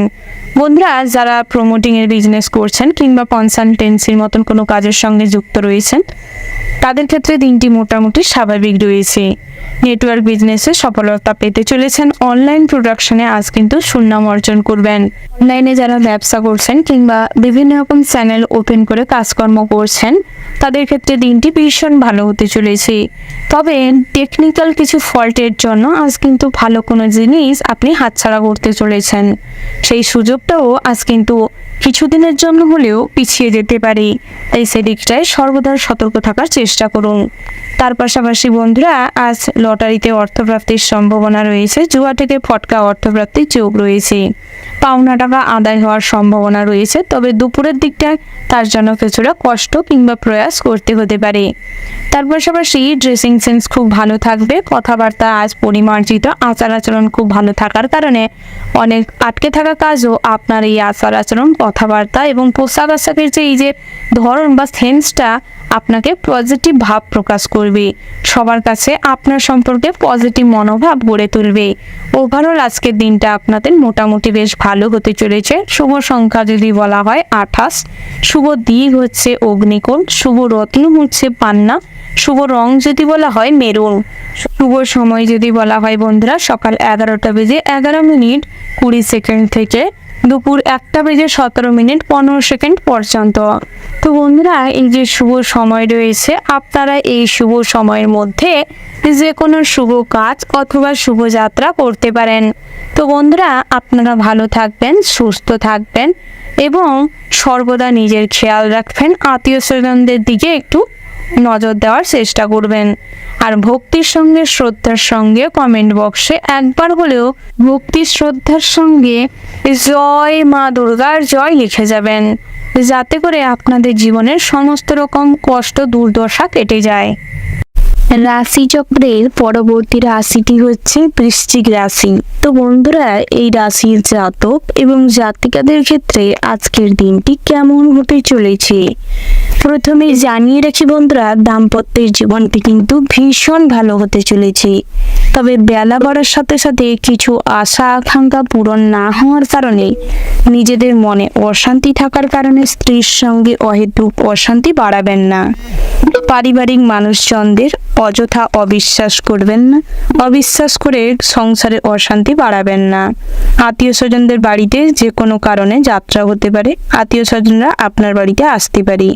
বন্ধুরা, যারা প্রমোটিংয়ের বিজনেস করছেন কিংবা কনসালটেন্সির মতন কোনো কাজের সঙ্গে যুক্ত রয়েছেন, তাদের ক্ষেত্রে দিনটি মোটামুটি স্বাভাবিক রয়েছে। নেটওয়ার্ক বিজনেসে সফলতা পেতে চলেছেন। অনলাইন প্রোডাকশনে আজ কিন্তু সুনাম অর্জন করবেন। অনলাইনে যারা ব্যবসা করছেন কিংবা বিভিন্ন রকম চ্যানেল ওপেন করে কাজকর্ম করছেন, তাদের ক্ষেত্রে দিনটি ভীষণ ভালো হতে চলেছে। তবে টেকনিক্যাল কিছু ফল্টের জন্য আজ কিন্তু ভালো কোনো জিনিস আপনি হাতছাড়া করতে চলেছেন। সেই সুযোগটাও আজ কিন্তু কিছুদিনের জন্য হলেও পিছিয়ে যেতে পারে, তাই সেদিকটায় সর্বদা সতর্ক থাকার চেষ্টা করুন। তার পাশাপাশি বন্ধুরা, আজ লটারিতে অর্থপ্রাপ্তির সম্ভাবনা রয়েছে। জুয়া থেকে ফটকা অর্থপ্রাপ্তির যোগ রয়েছে। পাওনা টাকা আদায় হওয়ার সম্ভাবনা রয়েছে, তবে দুপুরের দিকটায় তার জন্য কিছুটা কষ্ট কিংবা প্রয়াস করতে হতে পারে। তার পাশাপাশি ড্রেসিং সেন্স খুব ভালো থাকবে। কথাবার্তা আজ পরিমার্জিত। আচার আচরণ খুব ভালো থাকার কারণে অনেক আটকে থাকা কাজও আপনার এই আচার আচরণ, কথাবার্তা এবং পোশাক আশাকের যে এই যে ধরন বা সেন্সটা আপনাকে পজিটিভ ভাব প্রকাশ করবে। সবার কাছে আপনার সম্পর্কে পজিটিভ মনোভাব গড়ে তুলবে। ওভারঅল আজকের দিনটা আপনাদের মোটামুটি বেশ ভালো হতে চলেছে। শুভ সংখ্যা যদি বলা হয় 28, শুভ দিক হচ্ছে অগ্নিকোণ, শুভ রত্ন হচ্ছে পান্না, শুভ রং যদি বলা হয় মেরুন, শুভ সময় যদি বলা হয় বন্ধুরা সকাল 11:11:20 থেকে দুপুর 1:17:15 পর্যন্ত। তো বন্ধুরা, এই যে শুভ সময় রয়েছে, আপনারা এই শুভ সময়ের মধ্যে যে কোনো শুভ কাজ অথবা শুভ যাত্রা করতে পারেন। তো বন্ধুরা, আপনারা ভালো থাকবেন, সুস্থ থাকবেন এবং সর্বদা নিজের খেয়াল রাখবেন। আত্মীয় স্বজনদের দিকে একটু নজর দেওয়ার চেষ্টা করবেন। আর ভক্তির সঙ্গে শ্রদ্ধার সঙ্গে কমেন্ট বক্সে একবার হলেও ভক্তি শ্রদ্ধার সঙ্গে জয় মা দুর্গার জয় লিখে যাবেন, যাতে করে আপনাদের জীবনের সমস্ত রকম কষ্ট দুর্দশা কেটে যায়। রাশিচক্রের পরবর্তী রাশিটি হচ্ছে বৃশ্চিক রাশি। তো বন্ধুরা, এই রাশির জাতক এবং জাতিকাদের ক্ষেত্রে আজকের দিনটি কেমন হতে চলেছে প্রথমে জানিয়ে রাখি বন্ধুরা, দাম্পত্যের জীবনটি কিন্তু ভীষণ ভালো হতে চলেছে। তবে বেলা বাড়ার সাথে সাথে কিছু আশা আকাঙ্ক্ষা পূরণ না হওয়ার কারণে, নিজেদের মনে অশান্তি থাকার কারণে স্ত্রীর সঙ্গে অহেতুক অশান্তি বাড়াবেন না। পারিবারিক মানুষজনদের অযথা অবিশ্বাস করবেন না, অবিশ্বাস করে সংসারে অশান্তি বাড়াবেন না। আত্মীয় স্বজনদের বাড়িতে যে কোনো কারণে যাত্রা হতে পারে, আত্মীয় স্বজনরা আপনার বাড়িতে আসতে পারে।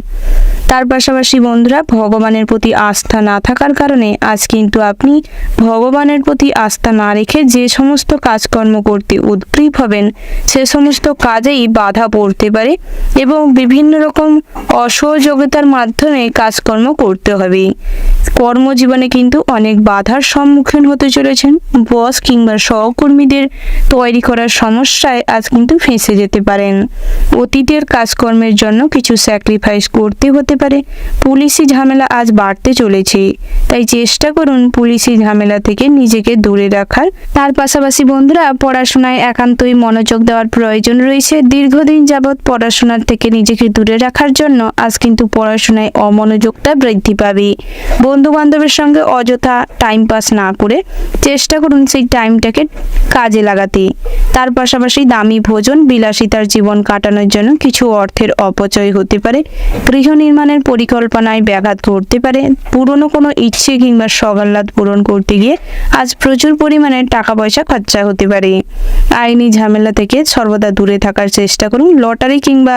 তার পাশাপাশি বন্ধুরা, ভগবানের প্রতি আস্থা না থাকার কারণে আজ কিন্তু আপনি ভগবানের প্রতি আস্থা না রেখে যে সমস্ত কাজকর্ম করতে উদ্গ্রীব হবেন, সে সমস্ত কাজেই বাধা পড়তে পারে এবং বিভিন্ন রকম অসহযোগিতার মাধ্যমে কাজকর্ম করতে হবে। কর্মজীবনে কিন্তু অনেক বাধার সম্মুখীন হতে চলেছেন। বস কিংবা সহকর্মীদের তৈরি করার সমস্যায় আজ কিন্তু ফেঁসে যেতে পারেন। অতীতের কাজকর্মের জন্য কিছু স্যাক্রিফাইস করতে হতে পারে। পুলিশি ঝামেলা আজ বাড়তে চলেছে, তাই চেষ্টা করুন পুলিশি ঝামেলা থেকে নিজেকে দূরে রাখার। তার পাশাপাশি বন্ধুরা, পড়াশোনায় একান্তই মনোযোগ দেওয়ার প্রয়োজন রয়েছে। দীর্ঘদিন যাবৎ পড়াশোনার থেকে নিজেকে দূরে রাখার জন্য আজ কিন্তু পড়াশোনায় অমনোযোগটা বৃদ্ধি পাবে। বন্ধু বান্ধবের সঙ্গে অযথা টাইম পাস না করে চেষ্টা করুন সেই টাইমটাকে কাজে লাগাতে। তার পাশাপাশি দামি ভোজন বিলাসিতার জীবন কাটানোর জন্য কিছু অর্থের অপচয় হতে পারে। গৃহ নির্মাণের পরিকল্পনায় ব্যাঘাত ঘটতে পারে। পুরনো কোনো ইচ্ছে কিংবা সগাল্লাদ পূরণ করতে গিয়ে আজ প্রচুর পরিমাণে টাকা পয়সা খরচা হতে পারে। আইনি ঝামেলা থেকে সর্বদা দূরে থাকার চেষ্টা করুন। লটারি কিংবা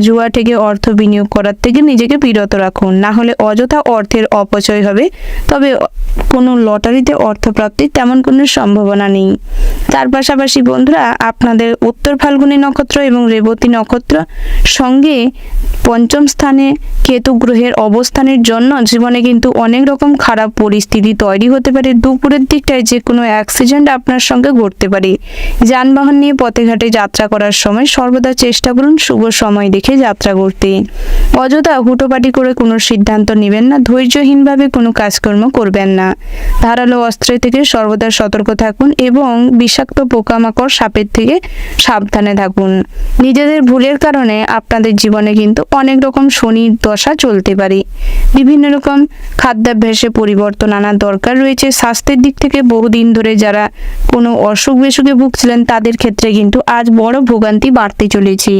জুয়া থেকে অর্থ বিনিয়োগ করার থেকে নিজেকে বিরত রাখুন, না হলে অযথা অর্থের অপচয় হবে। তবে কোনো লটারিতে অর্থপ্রাপ্তির তেমন কোনো সম্ভাবনা নেই। তার পাশাপাশি বন্ধুরা, আপনাদের উত্তর ফাল্গুনী নক্ষত্র এবং রেবতী নক্ষত্র সঙ্গে পঞ্চম স্থানে কেতু গ্রহের অবস্থানের জন্য জীবনে কিন্তু অনেক রকম খারাপ পরিস্থিতি তৈরি হতে পারে। দুপুরের দিকটায় যে কোনো অ্যাক্সিডেন্ট আপনার সঙ্গে ঘটতে পারে। যানবাহন নিয়ে পথে ঘাটে যাত্রা করার সময় সর্বদা চেষ্টা করুন শুভ সময় দেখে যাত্রা করতে। অযথা হুটোপাটি করে কোনো সিদ্ধান্ত নেবেন না। ধৈর্যহীনভাবে কোনো কাজকর্ম করবেন না। ধারালো অস্ত্রের থেকে সর্বদা সতর্ক থাকুন এবং বিষাক্ত পোকামাকড় সাপের থেকে সাবধানে থাকুন। নিজেদের ভুলের কারণে আপনাদের জীবনে কিন্তু অনেক রকম শনির দশা চলতে পারে। বিভিন্ন রকম খাদ্যাভ্যাসে পরিবর্তন আনার দরকার রয়েছে। স্বাস্থ্যের দিক থেকে বহুদিন ধরে যারা কোনো অসুখ বিসুখে ভুগছিলেন তাদের ক্ষেত্রে কিন্তু আজ বড় ভোগান্তি বাড়তে চলেছে।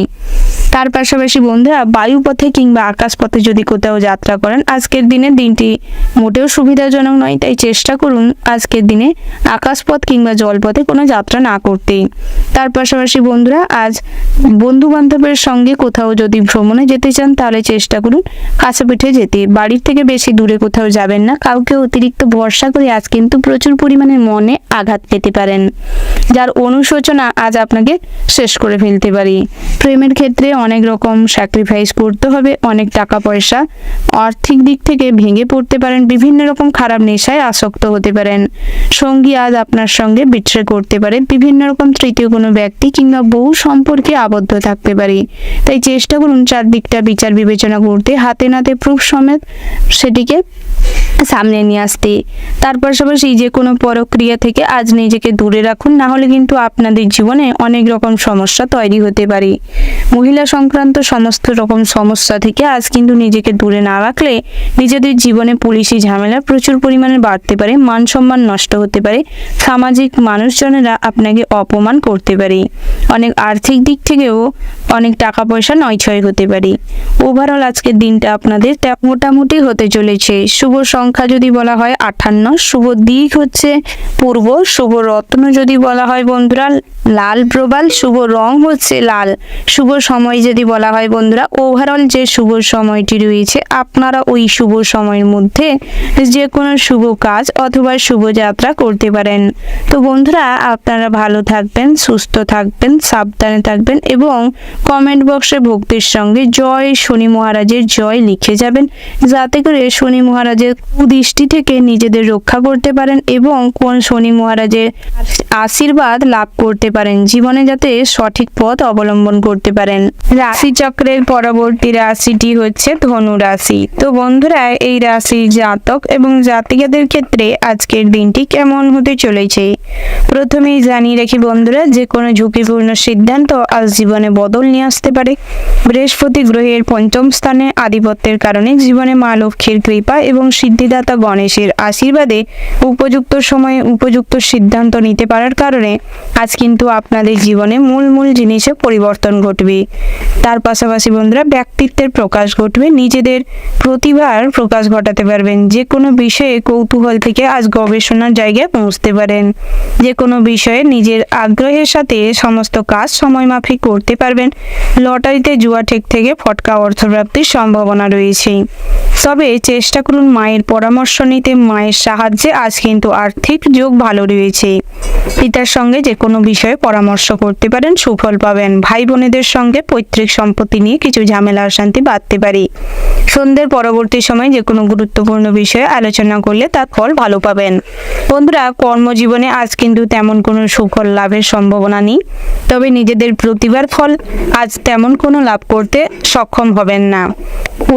তার পাশাপাশি বন্ধুরা, বায়ুপথে কিংবা আকাশপথে যদি কোথাও যাত্রা করেন, আজকের দিনে দিনটি মোটেও সুবিধাজনক নয়। তাই চেষ্টা করুন আজকের দিনে আকাশপথ কিংবা জলপথে কোনো যাত্রা না করতে। তার পাশাপাশি বন্ধুরা, আজ বন্ধু বান্ধবের সঙ্গে কোথাও যদি ভ্রমণে যেতে চান তাহলে চেষ্টা করুন কাছে পিঠে যেতে। বাড়ির থেকে বেশি দূরে কোথাও যাবেন না। কাউকে অতিরিক্ত ভরসা করে আজ কিন্তু প্রচুর পরিমাণে মনে আঘাত পেতে পারেন, যার অনুশোচনা আজ আপনাকে শেষ করে ফেলতে পারে। প্রেমের ক্ষেত্রে অনেক রকম স্যাক্রিফাইস করতে হবে। অনেক টাকা পয়সা আর্থিক দিক থেকে ভেঙে পড়তে পারেন। বিভিন্ন রকম খারাপ নেশায় আসক্ত হতে পারেন। সঙ্গী আজ আপনার সঙ্গে বিট্রে করতে পারে। বিভিন্ন রকম তৃতীয় কোনো ব্যক্তি কিংবা বহু সম্পর্কে আবদ্ধ থাকতে পারে। তাই চেষ্টা করুন চারদিকটা বিচার বিবেচনা করতে, হাতে নাতে প্রুফ সমেত সেটিকে সামনে নিয়ে আসতে। তার পাশাপাশি যে কোনো প্রক্রিয়া থেকে আজ নিজেকে দূরে রাখুন, না হলে কিন্তু আপনাদের জীবনে অনেক রকম সমস্যা তৈরি হতে পারে। মহিলা সংক্রান্ত সমস্ত রকম সমস্যা থেকে আজ কিন্তু নিজেকে দূরে না রাখলে নিজেদের জীবনে পুলিশি ঝামেলা প্রচুর পরিমাণে বাড়তে পারে। মান সম্মান নষ্ট হতে পারে। সামাজিক মানুষজনেরা আপনাকে অপমান করতে পারে। অনেক আর্থিক দিক থেকেও অনেক টাকা পয়সা নয়ছয় হতে পারে। ওভারঅল আজকের দিনটা আপনাদের মোটামুটি হতে চলেছে। শুভ সংখ্যা যদি বলা হয় 58, শুভ দিক হচ্ছে পূর্ব, শুভ রত্ন যদি বলা হয় বন্ধুরা লাল প্রবাল, শুভ রং হচ্ছে লাল। শুভ সময় যদি বলা হয় বন্ধুরা, ওভারঅল যে শুভ সময়টি রয়েছে আপনারা ওই শুভ সময়ের মধ্যে যে কোনো শুভ কাজ অথবা শুভ যাত্রা করতে পারেন। তো বন্ধুরা, আপনারা ভালো থাকবেন, সুস্থ থাকবেন, সাবধানে থাকবেন এবং কমেন্ট বক্সে ভক্তির সঙ্গে জয় শনি মহারাজের জয় লিখে যাবেন, যাতে করে শনি মহারাজের কুদৃষ্টি থেকে নিজেদের রক্ষা করতে পারেন এবং কোন শনি মহারাজের আশীর্বাদ লাভ করতে পারেন, জীবনে যাতে সঠিক পথ অবলম্বন করতে পারেন। রাশিচক্রের পরবর্তী রাশিটি হচ্ছে ধনু রাশি। তো বন্ধুরা, এই রাশির জাতক এবং জাতিকাদের ক্ষেত্রে আজকের দিনটি কেমন হতে চলেছে প্রথমেই জানিয়ে রাখি বন্ধুরা, যে কোনো ঝুঁকিপূর্ণ সিদ্ধান্ত আজ জীবনে বদল নিয়ে আসতে পারে। বৃহস্পতি গ্রহের পঞ্চম স্থানে আধিপত্যের কারণে জীবনে মা লক্ষ্মীর কৃপা এবং সিদ্ধিদাতা গণেশের আশীর্বাদে উপযুক্ত সময়ে উপযুক্ত সিদ্ধান্ত নিতে পারার কারণে আজ কিন্তু আপনাদের জীবনে মূল জিনিসে পরিবর্তন ঘটবে। তার পাশাপাশি বন্ধুরা, ব্যক্তিত্বের প্রকাশ ঘটবে, নিজেদের প্রতিভার প্রকাশ ঘটাতে পারবেন। যে কোনো বিষয়ে কৌতূহল থেকে আজ গবেষণার জায়গায় পৌঁছতে পারেন। যে কোনো বিষয়ে নিজের আগ্রহের সাথে সমস্ত কাজ সময়মাফিক করতে পারবেন। লটারিতে জুয়া ঠেক থেকে ফটকা অর্থপ্রাপ্তির সম্ভাবনা রয়েছে। তবে চেষ্টা করুন মায়ের পরামর্শ নিতে, মায়ের সাহায্যে আজ কিন্তু আর্থিক যোগ ভালো রয়েছে। পিতার সঙ্গে যে কোনো বিষয়ে পরামর্শ করতে পারেন, সুফল পাবেন। ভাই বোনেদের সঙ্গে পৈতৃক সম্পত্তি নিয়ে কিছু ঝামেলা অশান্তি বাড়তে পারে। সন্ধ্যের পরবর্তী সময় যে কোনো গুরুত্বপূর্ণ বিষয়ে আলোচনা করলে তার ফল ভালো পাবেন। বন্ধুরা, কর্মজীবনে আজ কিন্তু তেমন কোনো সুফল লাভের সম্ভাবনা নেই। তবে নিজেদের প্রতিভার ফল আজ তেমন কোনো লাভ করতে সক্ষম হবেন না।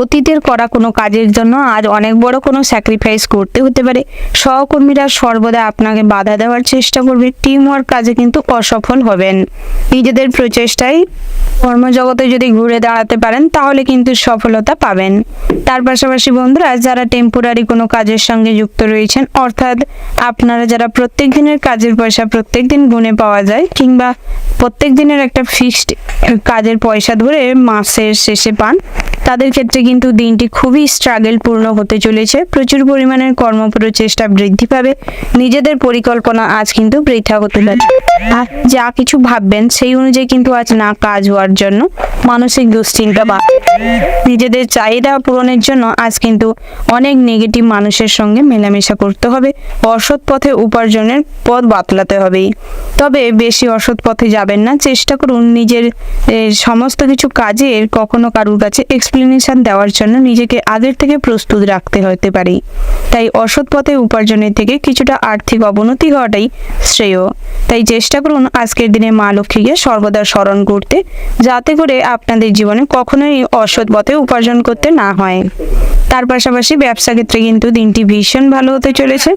অতীতের করা কোনো কাজের জন্য আজ অনেক বড় কোনো স্যাক্রিফাইস করতে হতে পারে। সহকর্মীরা সর্বদা আপনাকে বাধা দেওয়ার চেষ্টা করবে। টিম ওয়ার্ক কাজে কিন্তু অসফল হবেন। নিজেদের প্রচেষ্টায় কর্মজগতে যদি ঘুরে দাঁড়াতে পারেন তাহলে কিন্তু সফলতা পাবেন। তার পাশাপাশি বন্ধুরা, যারা টেম্পোরারি কোনো কাজের সঙ্গে যুক্ত রয়েছেন, অর্থাৎ আপনারা যারা প্রত্যেক দিনের কাজের পয়সা প্রত্যেক দিন গুনে পাওয়া যায়, কিংবা প্রত্যেক দিনের একটা ফিক্সড কাজের পয়সা ধরে মাসের শেষে পান, তাদের ক্ষেত্রে কিন্তু দিনটি খুবই স্ট্রাগলপূর্ণ হতে চলেছে। প্রচুর পরিমাণের কর্মপ্রচেষ্টা বৃদ্ধি পাবে। নিজেদের পরিকল্পনা আজ কিন্তু বৃথা হতে পারে। আর যা কিছু ভাববেন সেই অনুযায়ী কিন্তু আজ না কাজ হওয়ার জন্য মানসিক দুশ্চিন্তা বা নিজেদের চাহিদা পূরণের জন্য আজ কিন্তু অনেক নেগেটিভ মানুষের সঙ্গে মেলামেশা করতে হবে। অসৎ পথে উপার্জনের পথ বাতলাতে হবে। তবে বেশি অসৎ পথে যাবেন না। চেষ্টা করুন নিজের সমস্ত কিছু কাজের কখনো কারুর কাছে এক্সপ্লেনেশন দেওয়ার জন্য নিজেকে আগের থেকে প্রস্তুত রাখতে হতে পারে। তাই অসৎ পথে উপার্জনের থেকে কিছুটা আর্থিক অবনতি হওয়াটাই শ্রেয়। তাই চেষ্টা করুন আজকের দিনে মা লক্ষ্মীকে সর্বদা স্মরণ করতে, যাতে করে আপনাদের জীবনে কখনোই অসৎ পথে উপার্জন করতে না হয়। তার পাশাপাশি ব্যবসা ক্ষেত্রে কিন্তু দিনটি ভীষণ ভালো হতে চলেছে।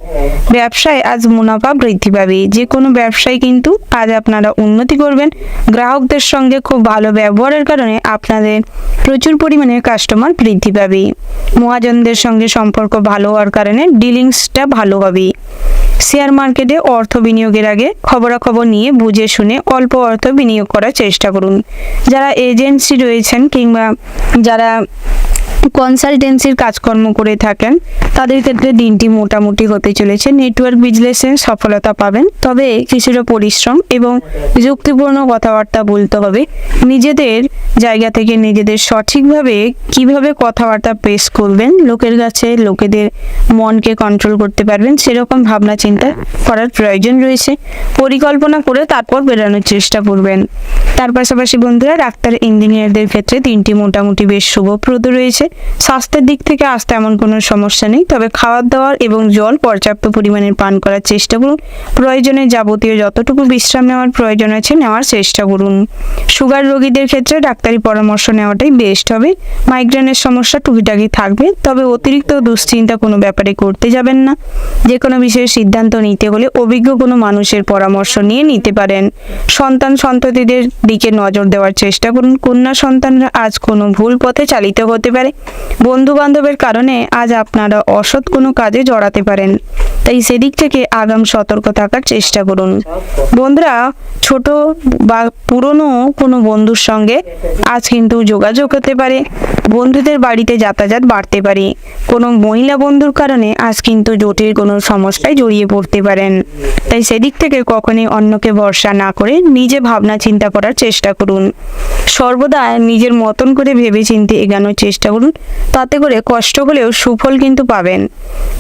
ব্যবসায় আজ মুনাফা বৃদ্ধি পাবে। যে কোনো ব্যবসায় কিন্তু আজ আপনারা উন্নতি করবেন। গ্রাহকদের সঙ্গে খুব ভালো ব্যবহারের কারণে আপনাদের প্রচুর পরিমাণে কাস্টমার বৃদ্ধি পাবে। মহাজনদের সঙ্গে সম্পর্ক ভালো হওয়ার কারণে ডিলিংসটা ভালো হবে। শেয়ার মার্কেটে অর্থ বিনিয়োগের আগে খবরাখবর নিয়ে বুঝে শুনে অল্প অর্থ বিনিয়োগ করার চেষ্টা করুন। যারা এজেন্সি রয়েছেন কিংবা যারা কনসালটেন্সির কাজকর্ম করে থাকেন, তাদের ক্ষেত্রে দিনটি মোটামুটি হতে চলেছে। নেটওয়ার্ক বিজনেসে সফলতা পাবেন, তবে কিছুটা পরিশ্রম এবং যুক্তিপূর্ণ কথাবার্তা বলতে হবে। নিজেদের জায়গা থেকে নিজেদের সঠিকভাবে কিভাবে কথাবার্তা পেশ করবেন, লোকের কাছে লোকেদের মনকে কন্ট্রোল করতে পারবেন, সেরকম ভাবনা চিন্তা করার প্রয়োজন রয়েছে। পরিকল্পনা করে তারপর বেরানোর চেষ্টা করবেন। তার পাশাপাশি বন্ধুরা, ডাক্তার ইঞ্জিনিয়ারদের ক্ষেত্রে দিনটি মোটামুটি বেশ শুভপ্রদ রয়েছে। স্বাস্থ্যের দিক থেকে আজ তেমন কোনো সমস্যা নেই। তবে খাওয়ার দাওয়ার এবং জল পর্যাপ্ত পরিমাণে পান করার চেষ্টা করুন। প্রয়োজনে যাবতীয় যতটুকু বিশ্রাম নেওয়ার প্রয়োজন আছে নেওয়ার চেষ্টা করুন। সুগার রোগীদের ক্ষেত্রে ডাক্তারি পরামর্শ নেওয়াটাই বেস্ট হবে। মাইগ্রেনের সমস্যা টুকিটাকি থাকবে, তবে অতিরিক্ত দুশ্চিন্তা কোনো ব্যাপারে করতে যাবেন না। যে কোনো বিষয়ে সিদ্ধান্ত নিতে হলে অভিজ্ঞ কোনো মানুষের পরামর্শ নিয়ে নিতে পারেন। সন্ততিদের দিকে নজর দেওয়ার চেষ্টা করুন। কন্যা সন্তানরা আজ কোনো ভুল পথে চালিত হতে পারে। বন্ধু বান্ধবের কারণে আজ আপনারা অসৎ কোনো কাজে জড়াতে পারেন, তাই সেদিক থেকে আগাম সতর্ক থাকার চেষ্টা করুন। বন্ধুরা, ছোট বা পুরনো কোনো বন্ধুর সঙ্গে আজ কিন্তু যোগাযোগ হতে পারে। বন্ধুদের বাড়িতে যাতায়াত বাড়তে পারে। কোনো মহিলা বন্ধুর কারণে আজ কিন্তু জটিল কোনো সমস্যায় জড়িয়ে পড়তে পারেন। তাই সেদিক থেকে কখনোই অন্যকে ভরসা না করে নিজে ভাবনা চিন্তা করার চেষ্টা করুন। সর্বদা নিজের মতন করে ভেবে চিন্তে এগানোর চেষ্টা করুন, তাতে করে কষ্ট হলেও সুফল কিন্তু পাবেন।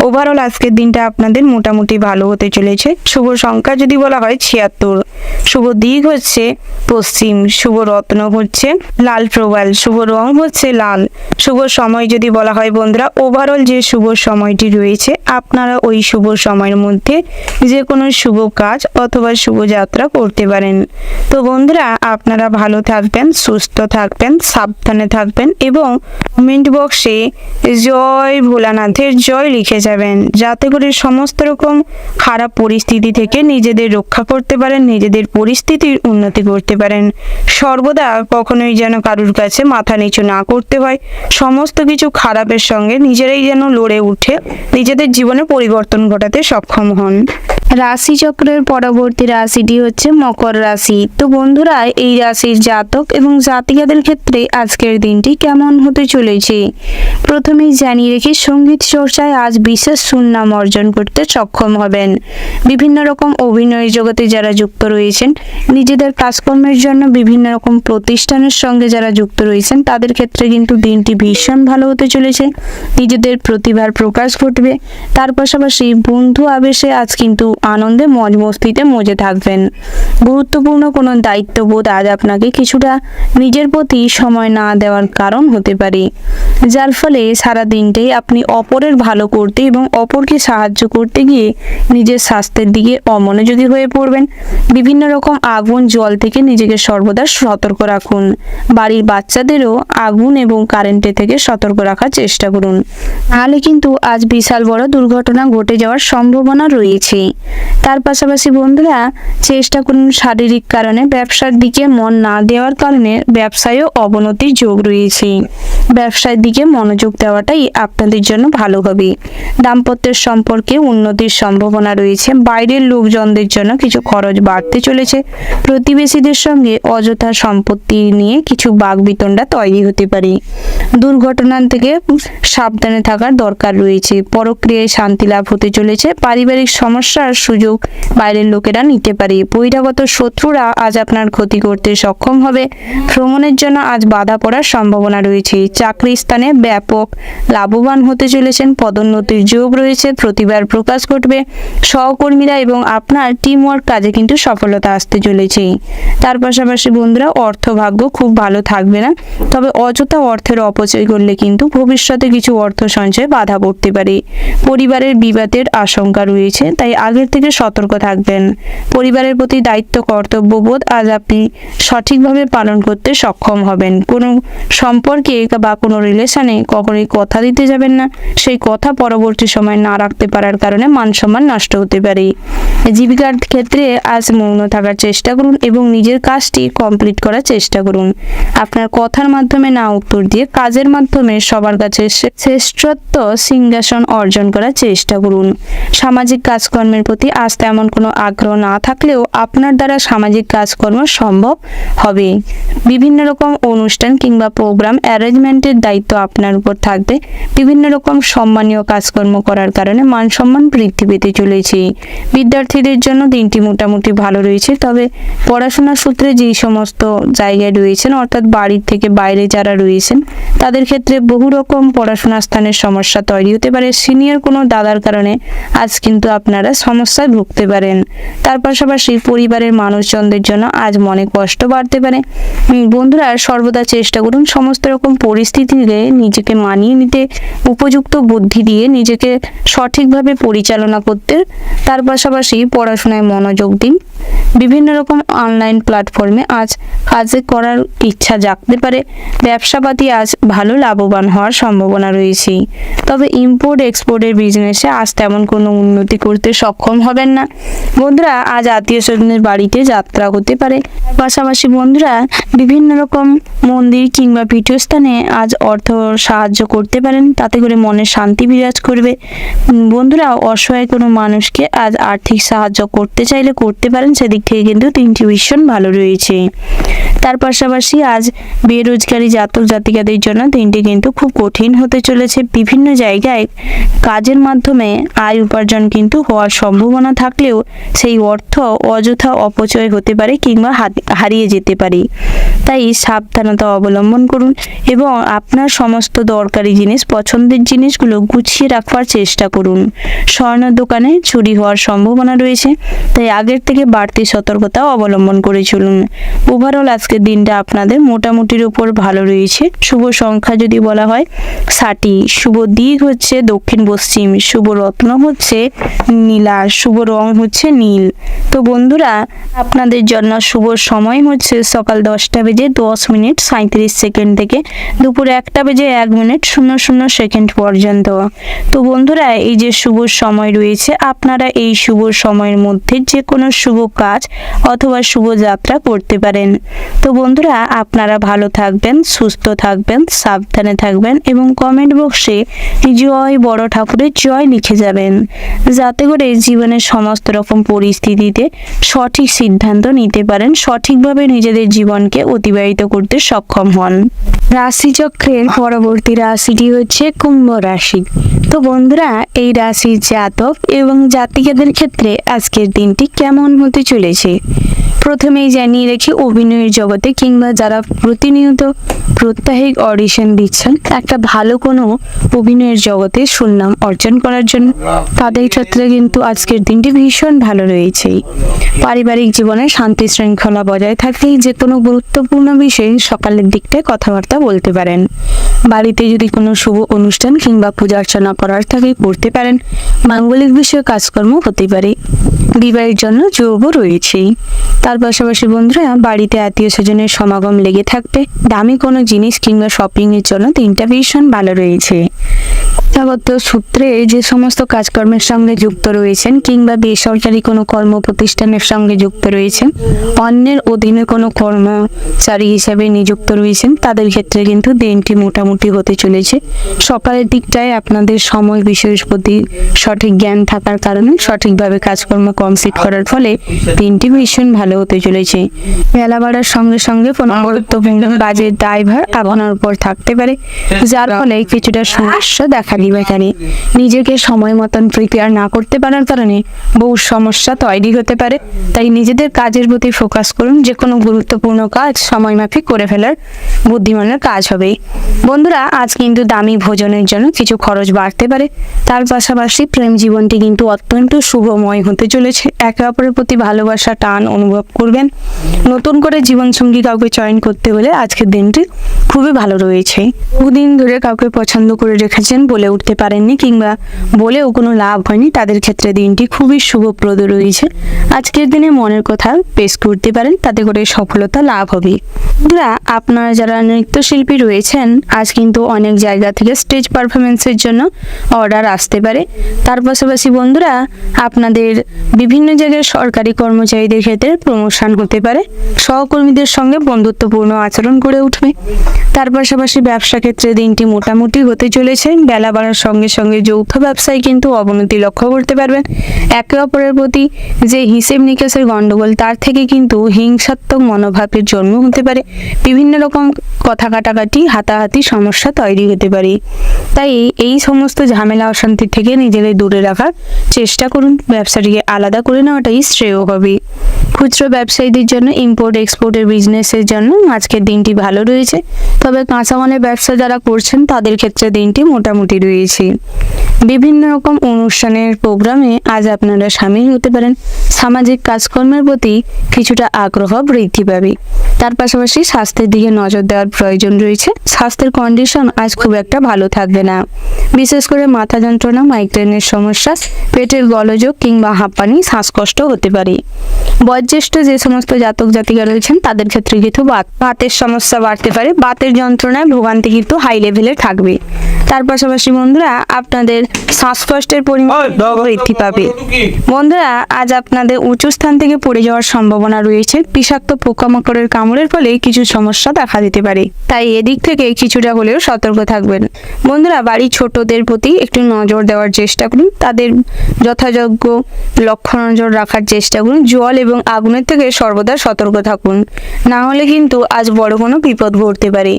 ওভারঅল আজকের দিনটা আপনাদের আপনাদের মোটামুটি ভালো হতে চলেছে। শুভ সংখ্যা যদি বলা হয় 76, শুভ দিক হচ্ছে পশ্চিম, শুভ রত্ন হচ্ছে লাল প্রবাল, শুভ রং হচ্ছে লাল। শুভ সময় যদি বলা হয় বন্ধুরা, ওভারঅল যে শুভ সময়টি রয়েছে আপনারা ওই শুভ সময়ের মধ্যে যে কোনো শুভ কাজ অথবা শুভ যাত্রা করতে পারেন। তো বন্ধুরা আপনারা ভালো থাকবেন, সুস্থ থাকবেন, সাবধানে থাকবেন এবং কমেন্ট বক্সে জয় ভোলানাথের জয় লিখে যাবেন, যাতে করে সমস্ত রকম খারাপ পরিস্থিতি থেকে নিজেদের রক্ষা করতে পারেন, নিজেদের পরিস্থিতির উন্নতি করতে পারেন। সর্বদা কখনোই যেন কারুর কাছে মাথা নিচু না করতে হয়, সমস্ত কিছু খারাপের সঙ্গে নিজেরাই যেন লড়ে উঠে নিজেদের জীবনে পরিবর্তন ঘটাতে সক্ষম হন। রাশিচক্রের পরবর্তী রাশিটি হচ্ছে মকর রাশি। তো বন্ধুরা, এই রাশির জাতক এবং জাতিকাদের ক্ষেত্রে আজকের দিনটি কেমন হতে চলেছে প্রথমেই জানিয়ে রেখে, সঙ্গীত চর্চায় আজ বিশেষ সুনাম অর্জন করতে সক্ষম হবেন। বিভিন্ন রকম অভিনয় জগতে যারা যুক্ত রয়েছেন, নিজেদের কাজকর্মের জন্য বিভিন্ন রকম প্রতিষ্ঠানের সঙ্গে যারা যুক্ত রয়েছেন, তাদের ক্ষেত্রে কিন্তু দিনটি ভীষণ ভালো হতে চলেছে। নিজেদের প্রতিভার প্রকাশ ঘটবে। তার পাশাপাশি বন্ধু আবেশে আজ কিন্তু আনন্দে মজ মস্তিতে মজে থাকবেন। গুরুত্বপূর্ণ কোনো দায়িত্ববোধ আজ আপনাকে কিছুটা নিজের প্রতি সময় না দেওয়ার কারণ হতে পারে, যার ফলে সারা দিনটাই আপনি অপরের ভালো করতে এবং অপরকে সাহায্য করতে গিয়ে নিজের স্বাস্থ্যের দিকে অমনোযোগী হয়ে পড়বেন। বিভিন্ন রকম আগুন জল থেকে নিজেকে সর্বদা সতর্ক রাখুন। বাড়ির বাচ্চাদেরও আগুন এবং কারেন্টের থেকে সতর্ক রাখার চেষ্টা করুন, নাহলে কিন্তু আজ বিশাল বড় দুর্ঘটনা ঘটে যাওয়ার সম্ভাবনা রয়েছে। তার পাশাপাশি বন্ধুরা, চেষ্টা করুন শারীরিক কারণে ব্যবসার দিকে মন না দেওয়ার কারণে ব্যবসায়ও অবনতির যোগ রয়েছে। ব্যবসার দিকে মনোযোগ দেওয়াটাই আপনাদের জন্য ভালো হবে। দাম্পত্যের সম্পর্কে উন্নতির সম্ভাবনা রয়েছে। বাইরের লোকজনদের জন্য কিছু খরচ বাড়তে চলেছে। প্রতিবেশীদের সঙ্গে অযথা সম্পত্তি নিয়ে কিছু বাকবিতণ্ডা তৈরি হতে পারে। দুর্ঘটনা থেকে সাবধানে থাকার দরকার রয়েছে। পরক্রিয়ায় শান্তি লাভ হতে চলেছে। পারিবারিক সমস্যার সুযোগ বাইরের লোকেরা নিতে পারে। বহিরাগত শত্রুরা আজ আপনার ক্ষতি করতে সক্ষম হবে। ভ্রমণের জন্য আজ বাধা পড়ার সম্ভাবনা রয়েছে। চাকরি স্থানে ব্যাপক লাভবান হতে চলেছেন। পদোন্নতির যোগ রয়েছে। প্রতিভার প্রকাশ ঘটবে। সহকর্মীরা এবং আপনার টিম ওয়ার্ক কাজে কিন্তু সফলতা আসতে চলেছে। তার পাশাপাশি বন্ধুরা, অর্থভাগ্য খুব ভালো থাকবে না, তবে অযথা অর্থের অপচয় করলে কিন্তু ভবিষ্যতে কিছু অর্থ সঞ্চয়ে বাধা পড়তে পারে। পরিবারের বিবাদের আশঙ্কা রয়েছে, তাই আগের থেকে সতর্ক থাকবেন। পরিবারের প্রতি দায়িত্ব কর্তব্যবোধ আজ আপনি সঠিকভাবে পালন করতে সক্ষম হবেন। কোনো সম্পর্কে বা কোনো রিলেশনে কখনোই কথা দিতে যাবেন না। সেই কথা পরবর্তী সময় না রাখতে পারার কারণে মান সম্মান নষ্ট হতে পারে। জীবিকার ক্ষেত্রে আজ মৌন থাকার চেষ্টা করুন এবং নিজের কাজটি কমপ্লিট করার চেষ্টা করুন। আপনার কথার মাধ্যমে না উত্তর দিয়ে কাজের মাধ্যমে সবার কাছে শ্রেষ্ঠত্ব সিংহাসন অর্জন করার চেষ্টা করুন। সামাজিক কাজকর্মের প্রতি আজ তেমন কোনো আগ্রহ না থাকলেও আপনার দ্বারা সামাজিক কাজকর্ম সম্ভব হবে। বিভিন্ন রকম অনুষ্ঠান কিংবা প্রোগ্রাম অ্যারেঞ্জমেন্টের দায়িত্ব আপনার উপর থাকবে। বিভিন্ন রকম সম্মানীয় কাজকর্ম করার কারণে মান সম্মান বৃদ্ধি পেতে চলেছে। বিদ্যার্থীদের জন্য দিনটি মোটামুটি ভালো রয়েছে, তবে পড়াশোনার সূত্রে যেই সমস্ত জায়গায় রয়েছেন, অর্থাৎ বাড়ির থেকে বাইরে যারা রয়েছেন, তাদের ক্ষেত্রে বহু রকম পড়াশোনার স্থানের সমস্যা তৈরি হতে পারে। সিনিয়র কোনো দাদার কারণে আজ কিন্তু আপনারা সমস্যায় ভুগতে পারেন। তার পাশাপাশি পরিবারের মানুষজনদের জন্য আজ মনে কষ্ট বাড়তে পারে। বন্ধুরা, সর্বদা চেষ্টা করুন সমস্ত রকম পরিস্থিতিতে নিজেকে মানিয়ে নিতে, উপযুক্ত বুদ্ধি দিয়ে নিজেকে সঠিকভাবে পরিচালনা করতে। তার পাশাপাশি পড়াশোনায় মনোযোগ দিন। বিভিন্ন রকম অনলাইন প্ল্যাটফর্মে আজ কাজে করার ইচ্ছা জাগতে পারে। ব্যবসাপাতি আজ ভালো লাভবান হওয়ার সম্ভাবনা রয়েছে, তবে ইম্পোর্ট এক্সপোর্টের বিজনেসে আজ তেমন কোনো উন্নতি করতে সক্ষম হবেন না। বন্ধুরা, আজ আত্মীয় স্বজনের বাড়িতে যাত্রা হতে পারে। পাশাপাশি বন্ধুরা, বিভিন্ন রকম মন্দির কিংবা পীঠস্থানে আজ অর্থ সাহায্য করতে পারেন, তাতে করে মনে শান্তি বিরাজ করবে। বন্ধুরা, অসহায় কোনো মানুষকে আজ আর্থিক সাহায্য করতে চাইলে করতে পারেন, সেদিক থেকে কিন্তু দিনটি ভীষণ ভালো রয়েছে। তার পাশাপাশি আজ বেরোজগারি জাতক জাতিকাদের জন্য দিনটি কিন্তু খুব কঠিন হতে চলেছে। বিভিন্ন জায়গায় কাজের মাধ্যমে আয় উপার্জন কিন্তু হওয়ার সম্ভাবনা থাকলেও সেই অর্থ অযথা অপচয় হতে পারে কিংবা হারিয়ে যেতে পারে। তাই সাবধানতা অবলম্বন করুন এবং আপনার সমস্ত দরকারি জিনিস, পছন্দের জিনিসগুলো গুছিয়ে রাখবার চেষ্টা করুন। স্বর্ণ দোকানে চুরি হওয়ার সম্ভাবনা রয়েছে, তাই আগের থেকে বাড়তি সতর্কতা অবলম্বন করে চলুন। ওভারঅল আজকের দিনটা আপনাদের মোটামুটির উপর ভালো রয়েছে। শুভ সংখ্যা যদি বলা হয় 60, শুভ দিক হচ্ছে দক্ষিণ পশ্চিম, শুভ রত্ন হচ্ছে নীলা, শুভ রং হচ্ছে নীল। তো বন্ধুরা, আপনাদের জন্য শুভ সময় হচ্ছে সকাল 10টা বেজে 10 মিনিট 37 সেকেন্ড থেকে দুপুর 1টা বেজে 1 মিনিট 00 সেকেন্ড পর্যন্ত। তো বন্ধুরা, এই যে শুভ সময় রয়েছে, আপনারা এই শুভ সময়ের মধ্যে যে কোনো শুভ কাজ অথবা শুভ যাত্রা করতে পারেন। তো বন্ধুরা, আপনারা ভালো থাকবেন, সুস্থ থাকবেন, সাবধানে থাকবেন এবং কমেন্ট বক্সে জয় বড় ঠাকুরের জয় লিখে যাবেন, যাতে করে জীবনের সমস্ত রকম পরিস্থিতিতে সঠিক সিদ্ধান্ত নিতে পারেন, সঠিকভাবে নিজেদের জীবনকে অতিবাহিত করতে সক্ষম হন। রাশিচক্রের পরবর্তী রাশিটি হচ্ছে কুম্ভ রাশি। তো বন্ধুরা, এই রাশির জাতক এবং জাতিকাদের ক্ষেত্রে আজকের দিনটি কেমন হতে চলেছে প্রথমেই জানিয়ে রাখি, অভিনয়ের জগতে কিংবা যারা প্রতিনিয়ত প্রত্যাহিক অডিশন দিচ্ছেন একটা ভালো কোনো অভিনয়ের জগতে সুনাম অর্জন করার জন্য, তাদের ক্ষেত্রে কিন্তু আজকের দিনটি ভীষণ ভালো রয়েছে। পারিবারিক জীবনে শান্তি শৃঙ্খলা বজায় থাকলেই যে কোনো গুরুত্বপূর্ণ বিষয়ে সকালের দিকটায় কথাবার্তা বলতে পারেন। বাড়িতে যদি কোনো শুভ অনুষ্ঠান কিংবা পূজা অর্চনা করার থাকে করতে পারেন। মাঙ্গলিক বিষয়ে কাজকর্ম হতে পারে। বিবাহের জন্য যোগও রয়েছেই। তার পাশাপাশি বন্ধুরা, বাড়িতে আত্মীয় স্বজনের সমাগম লেগে থাকবে। দামি কোনো জিনিস কিংবা শপিং এর জন্য দিনটা ভীষণ ভালো রয়েছে। শিক্ষাগত সূত্রে যে সমস্ত কাজকর্মের সঙ্গে যুক্ত রয়েছেন কিংবা বেসরকারি কোনো কর্ম প্রতিষ্ঠানের সঙ্গে যুক্ত রয়েছেন, অন্যের অধীনে কোনো কর্মচারী হিসেবে নিযুক্ত রয়েছেন, তাদের ক্ষেত্রে কিন্তু দিনটি মোটামুটি হতে চলেছে। সকালের দিকটায় আপনাদের সময় বিষয়ের প্রতি সঠিক জ্ঞান থাকার কারণে সঠিকভাবে কাজকর্ম কমপ্লিট করার ফলে দিনটি ভীষণ ভালো হতে চলেছে। বেলা বাড়ার সঙ্গে সঙ্গে কোনো গুরুত্বপূর্ণ কাজের দায়ভার আপনার উপর থাকতে পারে, যার ফলে কিছুটা সমস্যা দেখা দিবে। নিজেকে সময় মতন প্রিপেয়ার না করতে পারার কারণে বহু সমস্যা তৈরি হতে পারে। তাই নিজেদের কাজের প্রতি ফোকাস করুন। যে কোনো গুরুত্বপূর্ণ কাজ সময় মাফিক করে ফেলার বুদ্ধিমানের কাজ হবে। বন্ধুরা, আজ কিন্তু দামি ভোজনের জন্য কিছু খরচ বাড়তে পারে। তার পাশাপাশি প্রেম জীবনটি কিন্তু অত্যন্ত শুভময় হতে চলেছে। একে অপরের প্রতি ভালোবাসা টান অনুভব করবেন। নতুন করে জীবনসঙ্গী কাউকে চয়ন করতে হলে আজকের দিনটি খুবই ভালো রয়েছে। বহুদিন ধরে কাউকে পছন্দ করে রেখেছেন, বলে উঠতে পারেননি কিংবা বলেও কোনো লাভ হয়নি, তাদের ক্ষেত্রে দিনটি খুবই শুভপ্রদ রয়েছে। আজকের দিনে মনের কথা পেশ করতে পারেন, তাতে করে সফলতা লাভ হবে। বন্ধুরা, আপনারা যারা নৃত্যশিল্পী রয়েছেন, আজ কিন্তু অনেক জায়গা থেকে স্টেজ পারফরমেন্সের জন্য অর্ডার আসতে পারে। তার পাশাপাশি বন্ধুরা, আপনাদের বিভিন্ন জায়গায় সরকারি কর্মচারীদের ক্ষেত্রে প্রমোশন হতে পারে। সহকর্মীদের সঙ্গে বন্ধুত্বপূর্ণ আচরণ গড়ে উঠবে। তার পাশাপাশি ব্যবসা ক্ষেত্রে দিনটি মোটামুটি হতে চলেছে। বেলা বাড়ার সঙ্গে সঙ্গে যৌথ ব্যবসায় কিন্তু অবনতি লক্ষ্য করতে পারবেন। একে অপরের প্রতি যে হিসেব নিকেশের গন্ডগোল, তার থেকে কিন্তু হিংসাত্মক মনোভাবের জন্ম হতে পারে। বিভিন্ন রকম কথা কাটাকাটি, হাতাহাতি সমস্যা তৈরি হতে পারে। তাই এই সমস্ত ঝামেলা অশান্তি থেকে নিজেদের দূরে রাখার চেষ্টা করুন। ব্যবসাটিকে আলাদা করে নেওয়াটাই শ্রেয় হবে। খুচরো ব্যবসায়ীদের জন্য ইম্পোর্ট এক্সপোর্টের বিজনেসের জন্য আজকের দিনটি ভালো রয়েছে। তবে কাঁচামালের ব্যবসা যারা করছেন তাদের ক্ষেত্রে দিনটি মোটামুটি রয়েছে। বিভিন্ন রকম অনুষ্ঠানের প্রোগ্রামে আজ আপনারা সামিল হতে পারেন। সামাজিক কাজকর্মের প্রতি কিছুটা আগ্রহ বৃদ্ধি পাবে। তার পাশাপাশি স্বাস্থ্যের দিকে নজর দেওয়ার প্রয়োজন রয়েছে। স্বাস্থ্যের কন্ডিশন আজ খুব একটা ভালো থাকবে না। বিশেষ করে মাথা যন্ত্রণা, মাইগ্রেনের সমস্যা, পেটের গোলযোগ কিংবা হাঁপানি, শ্বাসকষ্ট হতে পারে। বয়োজ্যেষ্ঠ যে সমস্ত জাতক জাতিকা রয়েছেন তাদের ক্ষেত্রে কিন্তু বাতের সমস্যা বাড়তে পারে। বাতের যন্ত্রণায় ভোগান্তি কিন্তু হাই লেভেলে থাকবে। তার পাশাপাশি বন্ধুরা, আপনাদের শ্বাসকষ্টের পরিমাণ বৃদ্ধি পাবে। বন্ধুরা, আজ আপনাদের উঁচু স্থান থেকে পড়ে যাওয়ার সম্ভাবনা রয়েছে। বিষাক্ত পোকামাকড়ের কামড়ের ফলে কিছু সমস্যা দেখা দিতে পারে, তাই এদিক থেকে কিছুটা হলেও সতর্ক থাকবেন। বন্ধুরা, বাড়ির ছোটদের প্রতি একটু নজর দেওয়ার চেষ্টা করুন। তাদের যথাযোগ্য লক্ষ্য নজর রাখার চেষ্টা করুন। জল এবং আগুনের থেকে সর্বদা সতর্ক থাকুন, না হলে কিন্তু আজ বড় কোনো বিপদ ঘটতে পারে।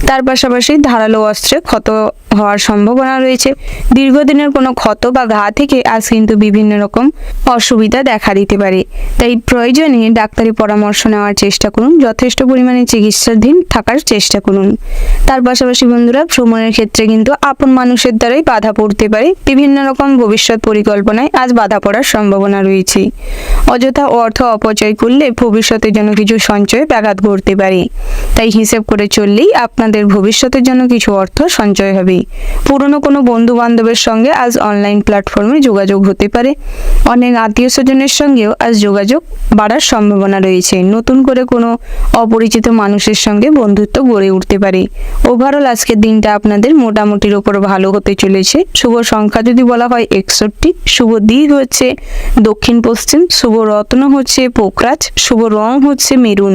তার পাশাপাশি ধারালো অস্ত্রে ক্ষত হওয়ার সম্ভাবনা রয়েছে। দীর্ঘদিনের কোনো ক্ষত বা ঘা থেকে আজ কিন্তু বিভিন্ন রকম অসুবিধা দেখা দিতে পারে, তাই প্রয়োজনে ডাক্তারি পরামর্শ নেওয়ার চেষ্টা করুন, যথেষ্ট পরিমাণে চিকিৎসাধীন থাকার চেষ্টা করুন। তার পাশাপাশি বন্ধুরা, ভ্রমণের ক্ষেত্রে কিন্তু আপন মানুষের দ্বারাই বাধা পড়তে পারে। বিভিন্ন রকম ভবিষ্যৎ পরিকল্পনায় আজ বাধা পড়ার সম্ভাবনা রয়েছে। অযথা অর্থ অপচয় করলে ভবিষ্যতের জন্য কিছু সঞ্চয়ে ব্যাঘাত ঘটতে পারে, তাই হিসেব করে চললেই আপনাদের ভবিষ্যতের জন্য কিছু অর্থ সঞ্চয় হবে। পুরনো কোনো বন্ধু বান্ধবের সঙ্গে আজ অনলাইন প্ল্যাটফর্মে যোগাযোগ হতে পারে। অনেক আত্মীয় স্বজনের সঙ্গেও আজ যোগাযোগ বাড়ার সম্ভাবনা রয়েছে। নতুন করে কোনো অপরিচিত মানুষের সঙ্গে বন্ধুত্ব গড়ে উঠতে পারে। ওভারঅল আজকের দিনটা আপনাদের মোটামুটির ওপর ভালো হতে চলেছে। শুভ সংখ্যা যদি বলা হয় 61, শুভ দিক হচ্ছে দক্ষিণ পশ্চিম, শুভ রত্ন হচ্ছে পোকরাজ, শুভ রং হচ্ছে মেরুন।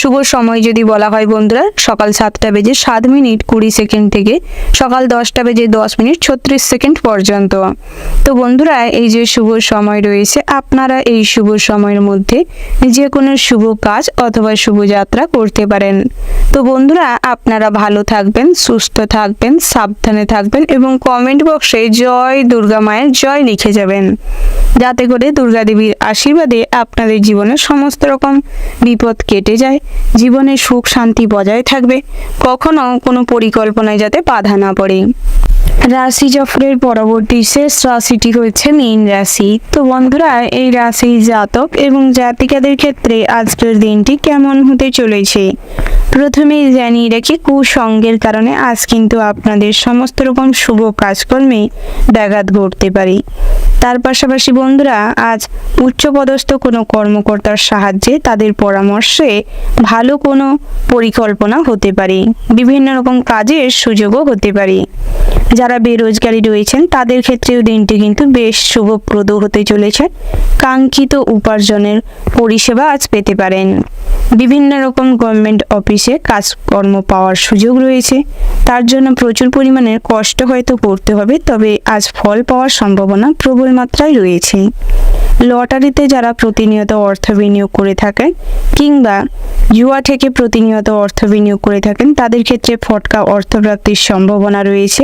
শুভ সময় যদি বলা হয় বন্ধুরা, সকাল 7:07:20 থেকে সকাল 10:10:36 পর্যন্ত। তো বন্ধুরা, এই যে শুভ সময় রয়েছে, আপনারা এই শুভ সময়ের মধ্যে যে কোনো শুভ কাজ অথবা শুভ যাত্রা করতে পারেন। তো বন্ধুরা, আপনারা ভালো থাকবেন, সুস্থ থাকবেন, সাবধানে থাকবেন এবং কমেন্ট বক্সে জয় দুর্গা মায়ের জয় লিখে যাবেন, যাতে করে দুর্গা দেবীর আশীর্বাদে আপনাদের জীবনের সমস্ত রকম বিপদ কেটে যায়, জীবনে সুখ শান্তি বজায় থাকবে, কখনো কোনো পরিকল্পনায় যাতে বাধা না পড়ে। রাশি চক্রের পরবর্তী শেষ রাশিটি হচ্ছে মীন রাশি। তো বন্ধুরা, এই রাশি জাতক এবং জাতিকাদের ক্ষেত্রে আজকের দিনটি কেমন হতে চলেছে প্রথমেই জানিয়ে রাখি, কুসঙ্গের কারণে আজ কিন্তু আপনাদের সমস্ত রকম শুভ কাজকর্মে ব্যাঘাত ঘটতে পারে। তার পাশাপাশি বন্ধুরা, আজ উচ্চপদস্থ কোনো কর্মকর্তার সাহায্যে তাদের পরামর্শে ভালো কোনো পরিকল্পনা হতে পারে। বিভিন্ন রকম কাজের সুযোগও হতে পারে। যারা বেরোজগারি রয়েছেন তাদের ক্ষেত্রেও দিনটি কিন্তু বেশ শুভপ্রদ হতে চলেছে। কাঙ্ক্ষিত উপার্জনের পরিষেবা আজ পেতে পারেন। বিভিন্ন রকম গভর্নমেন্ট অফিসে কাজকর্ম পাওয়ার সুযোগ রয়েছে। তার জন্য প্রচুর পরিমাণে কষ্ট হয়তো করতে হবে, তবে আজ ফল পাওয়ার সম্ভাবনা প্রবল মাত্রায় রয়েছে। লটারিতে যারা প্রতিনিয়ত অর্থ বিনিয়োগ করে থাকেন কিংবা জুয়া থেকে প্রতিনিয়ত অর্থ বিনিয়োগ করে থাকেন, তাদের ক্ষেত্রে ফটকা অর্থপ্রাপ্তির সম্ভাবনা রয়েছে।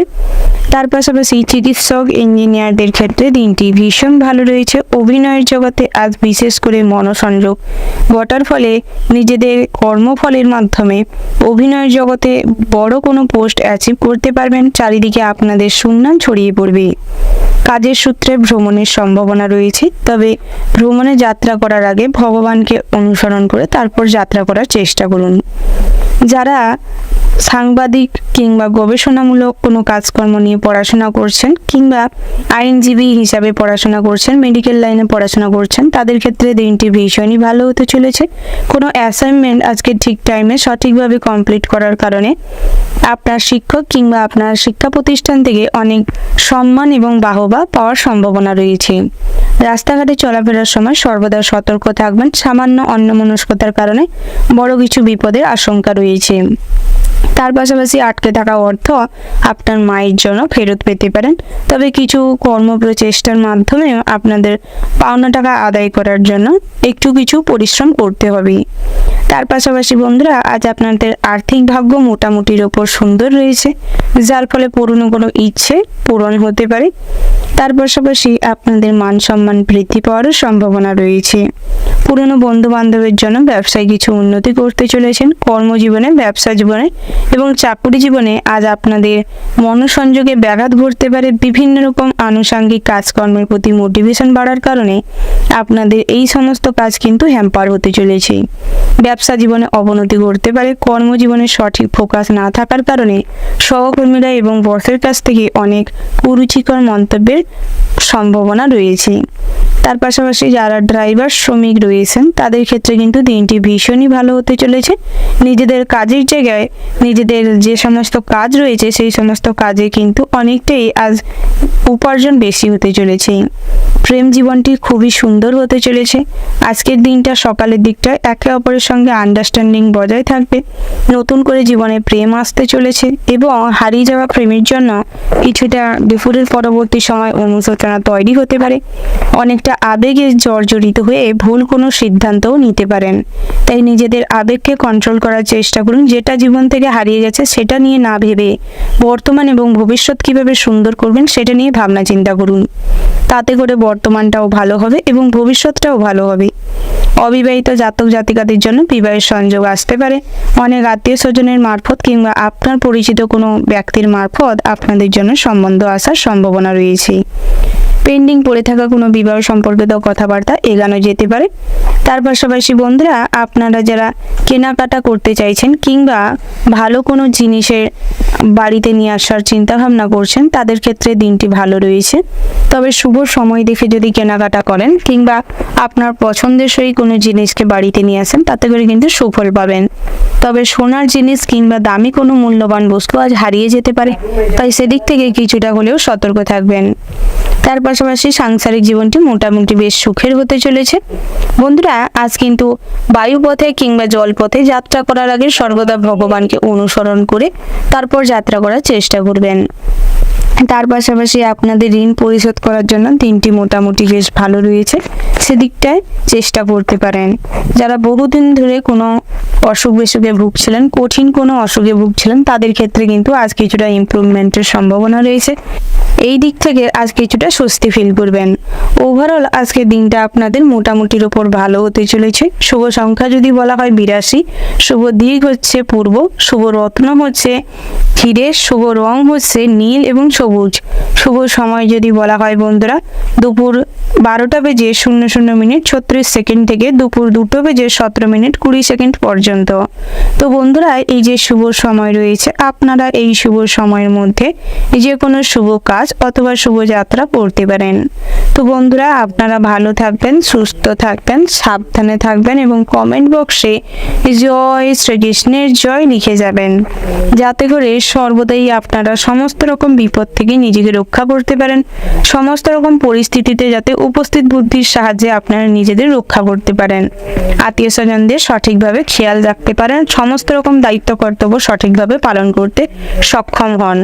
তার পাশাপাশি চিকিৎসক, ইঞ্জিনিয়ারদের ক্ষেত্রে দিনটি ভীষণ ভালো রয়েছে। অভিনয়ের জগতে আজ বিশেষ করে মনোসংযোগ ঘটার ফলে নিজেদের কর্মফলের মাধ্যমে অভিনয়ের জগতে বড় কোনো পোস্ট অ্যাচিভ করতে পারবেন। চারিদিকে আপনাদের সুনাম ছড়িয়ে পড়বে। কাজের সূত্রে ভ্রমণের সম্ভাবনা রয়েছে, তবে ভ্রমণে যাত্রা করার আগে ভগবানকে অনুসরণ করে তারপর যাত্রা করার চেষ্টা করুন। যারা সাংবাদিক কিংবা গবেষণামূলক কোনো কাজকর্ম নিয়ে পড়াশোনা করছেন কিংবা আইনজীবী হিসাবে পড়াশোনা করছেন, মেডিকেল লাইনে পড়াশোনা করছেন, তাদের ক্ষেত্রে দিনটি ভীষণই ভালো হতে চলেছে। কোনো অ্যাসাইনমেন্ট আজকে ঠিক টাইমে সঠিকভাবে কমপ্লিট করার কারণে আপনার শিক্ষক কিংবা আপনার শিক্ষা প্রতিষ্ঠান থেকে অনেক সম্মান এবং বাহবা পাওয়ার সম্ভাবনা রয়েছে। রাস্তাঘাটে চলাফেরার সময় সর্বদা সতর্ক থাকবেন। সামান্য অন্যমনস্কতার কারণে বড় কিছু বিপদের আশঙ্কা রয়েছে। তার পাশাপাশি আটকে থাকা অর্থ আপনার মায়ের জন্য ফেরত পেতে পারেন, তবে কিছু কর্মপ্রচেষ্টার মাধ্যমে আপনাদের পাওনা টাকা আদায় করার জন্য একটু কিছু পরিশ্রম করতে হবে। তার পাশাপাশি বন্ধুরা, আজ আপনাদের আর্থিক ভাগ্য মোটামুটির ওপর সুন্দর রয়েছে, যার ফলে পুরনো কোনো ইচ্ছে পূরণ হতে পারে। তার পাশাপাশি আপনাদের মান সম্মান বৃদ্ধি পাওয়ারও সম্ভাবনা রয়েছে। পুরনো বন্ধু বান্ধবের জন্য ব্যবসায় কিছু উন্নতি করতে চলেছেন। কর্মজীবনে, ব্যবসা জীবনে এবং চাকরি জীবনে আজ আপনাদের মনোসংযোগে ব্যাঘাত ঘটতে পারে। বিভিন্ন রকম আনুষঙ্গিক কাজকর্মের প্রতি মোটিভেশন বাড়ার কারণে আপনাদের এই সমস্ত কাজ কিন্তু হ্যাম্পার হতে চলেছে। ব্যবসা জীবনে অবনতি ঘটতে পারে। কর্মজীবনে সঠিক ফোকাস না থাকার কারণে সহকর্মীরা এবং বসের কাছ থেকে অনেক কুরুচিকর মন্তব্যের সম্ভাবনা রয়েছে। তার পাশাপাশি যারা ড্রাইভার শ্রমিক রয়েছেন তাদের ক্ষেত্রে কিন্তু দিনটি ভীষণই ভালো হতে চলেছে। নিজেদের কাজের জায়গায় নিজেদের যে সমস্ত কাজ রয়েছে সেই সমস্ত কাজে কিন্তু অনেকটাই আজ উপার্জন বেশি হতে চলেছে। প্রেম জীবনটি খুবই সুন্দর হতে চলেছে। আজকের দিনটা সকালের দিকটা একে অপরের সঙ্গে আন্ডারস্ট্যান্ডিং বজায় থাকবে। নতুন করে জীবনে প্রেম আসতে চলেছে এবং হারিয়ে যাওয়া প্রেমের জন্য কিছুটা দুপুরের পরবর্তী সময় অনুশোচনা তৈরি হতে পারে। অনেকটা আবেগে জর্জরিত হয়ে ভুল কোনো সিদ্ধান্তও নিতে পারেন। তাই নিজেদের আবেগকে কন্ট্রোল করার চেষ্টা করুন। যেটা জীবন থেকে হারিয়ে গেছে সেটা নিয়ে না ভেবে বর্তমান এবং ভবিষ্যৎ কিভাবে সুন্দর করবেন সেটা নিয়ে ভাবনা চিন্তা করুন। তাতে করে বর্তমানটাও ভালো হবে এবং ভবিষ্যৎটাও ভালো হবে। অবিবাহিত জাতক জাতিকাদের জন্য বিবাহের সংযোগ আসতে পারে। অনেক আত্মীয় স্বজনের মারফত কিংবা আপনার পরিচিত কোনো ব্যক্তির মারফত আপনাদের জন্য সম্বন্ধ আসার সম্ভাবনা রয়েছে। পেন্ডিং পড়ে থাকা কোনো বিবাহ সম্পর্কিত কথাবার্তা এগানো যেতে পারে। তার পাশাপাশি বন্ধুরা, আপনারা যারা কেনাকাটা করতে চাইছেন কিংবা ভালো কোনো জিনিসের বাড়িতে নিয়ে আসার চিন্তা ভাবনা করছেন, তাদের ক্ষেত্রে দিনটি ভালো রয়েছে। তবে শুভ সময় দেখে যদি কেনাকাটা করেন কিংবা আপনার পছন্দের সই কোনো জিনিসকে বাড়িতে নিয়ে আসেন, তাতে করে কিন্তু সুফল পাবেন। তবে সোনার জিনিস কিংবা দামি কোনো মূল্যবান বস্তু আজ হারিয়ে যেতে পারে, তাই সেদিক থেকে কিছুটা হলেও সতর্ক থাকবেন। তার পাশাপাশি সাংসারিক জীবনটি মোটামুটি বেশ সুখের হতে চলেছে। বন্ধুরা, আজ কিন্তু বায়ুপথে কিংবা জলপথে যাত্রা করার আগে সর্বদা ভগবানকে অনুসরণ করে তারপর যাত্রা করার চেষ্টা করবেন। তার পাশাপাশি আপনাদের ঋণ পরিশোধ করার জন্য দিনটি মোটামুটি বেশ ভালো রয়েছে, সেদিকটায় চেষ্টা করতে পারেন। যারা বহুদিন ধরে কোনো অসুখ বিসুখে ভুগছিলেন, কঠিন কোনো অসুখে ভুগছিলেন, তাদের ক্ষেত্রে কিন্তু আজ কিছুটা ইমপ্রুভমেন্টের সম্ভাবনা রয়েছে। এই দিক থেকে আজ কিছুটা স্বস্তি ফিল করবেন। ওভারঅল আজকের দিনটা আপনাদের মোটামুটির ওপর ভালো হতে চলেছে। শুভ সংখ্যা যদি বলা হয় 82, শুভ দিক হচ্ছে পূর্ব, শুভ রত্ন হচ্ছে হিরে, শুভ রং হচ্ছে নীল এবং সবুজ। শুভ সময় যদি বলা হয় বন্ধুরা, দুপুর 12:00:00 থেকে দুপুর 2:17:20 পর্যন্ত। তো বন্ধুরা, এই যে শুভ সময় রয়েছে, আপনারা এই শুভ সময়ের মধ্যে যে কোনো শুভ কাজ অথবা শুভযাত্রা করতে পারেন। তো বন্ধুরা, আপনারা ভালো থাকবেন, সুস্থ থাকবেন, সাবধানে থাকবেন এবং কমেন্ট বক্সে জয় শ্রীকৃষ্ণের জয় লিখে যাবেন, যাতে করে সর্বদাই আপনারা সমস্ত রকম বিপদ থেকে নিজেকে রক্ষা করতে পারেন। সমস্ত রকম পরিস্থিতিতে যাতে উপস্থিত বুদ্ধির সাহায্যে আপনারা নিজেদের রক্ষা করতে পারেন, আত্মীয় স্বজনদের সঠিকভাবে খেয়াল রাখতে পারেন, সমস্ত রকম দায়িত্ব কর্তব্য সঠিকভাবে পালন করতে সক্ষম হন।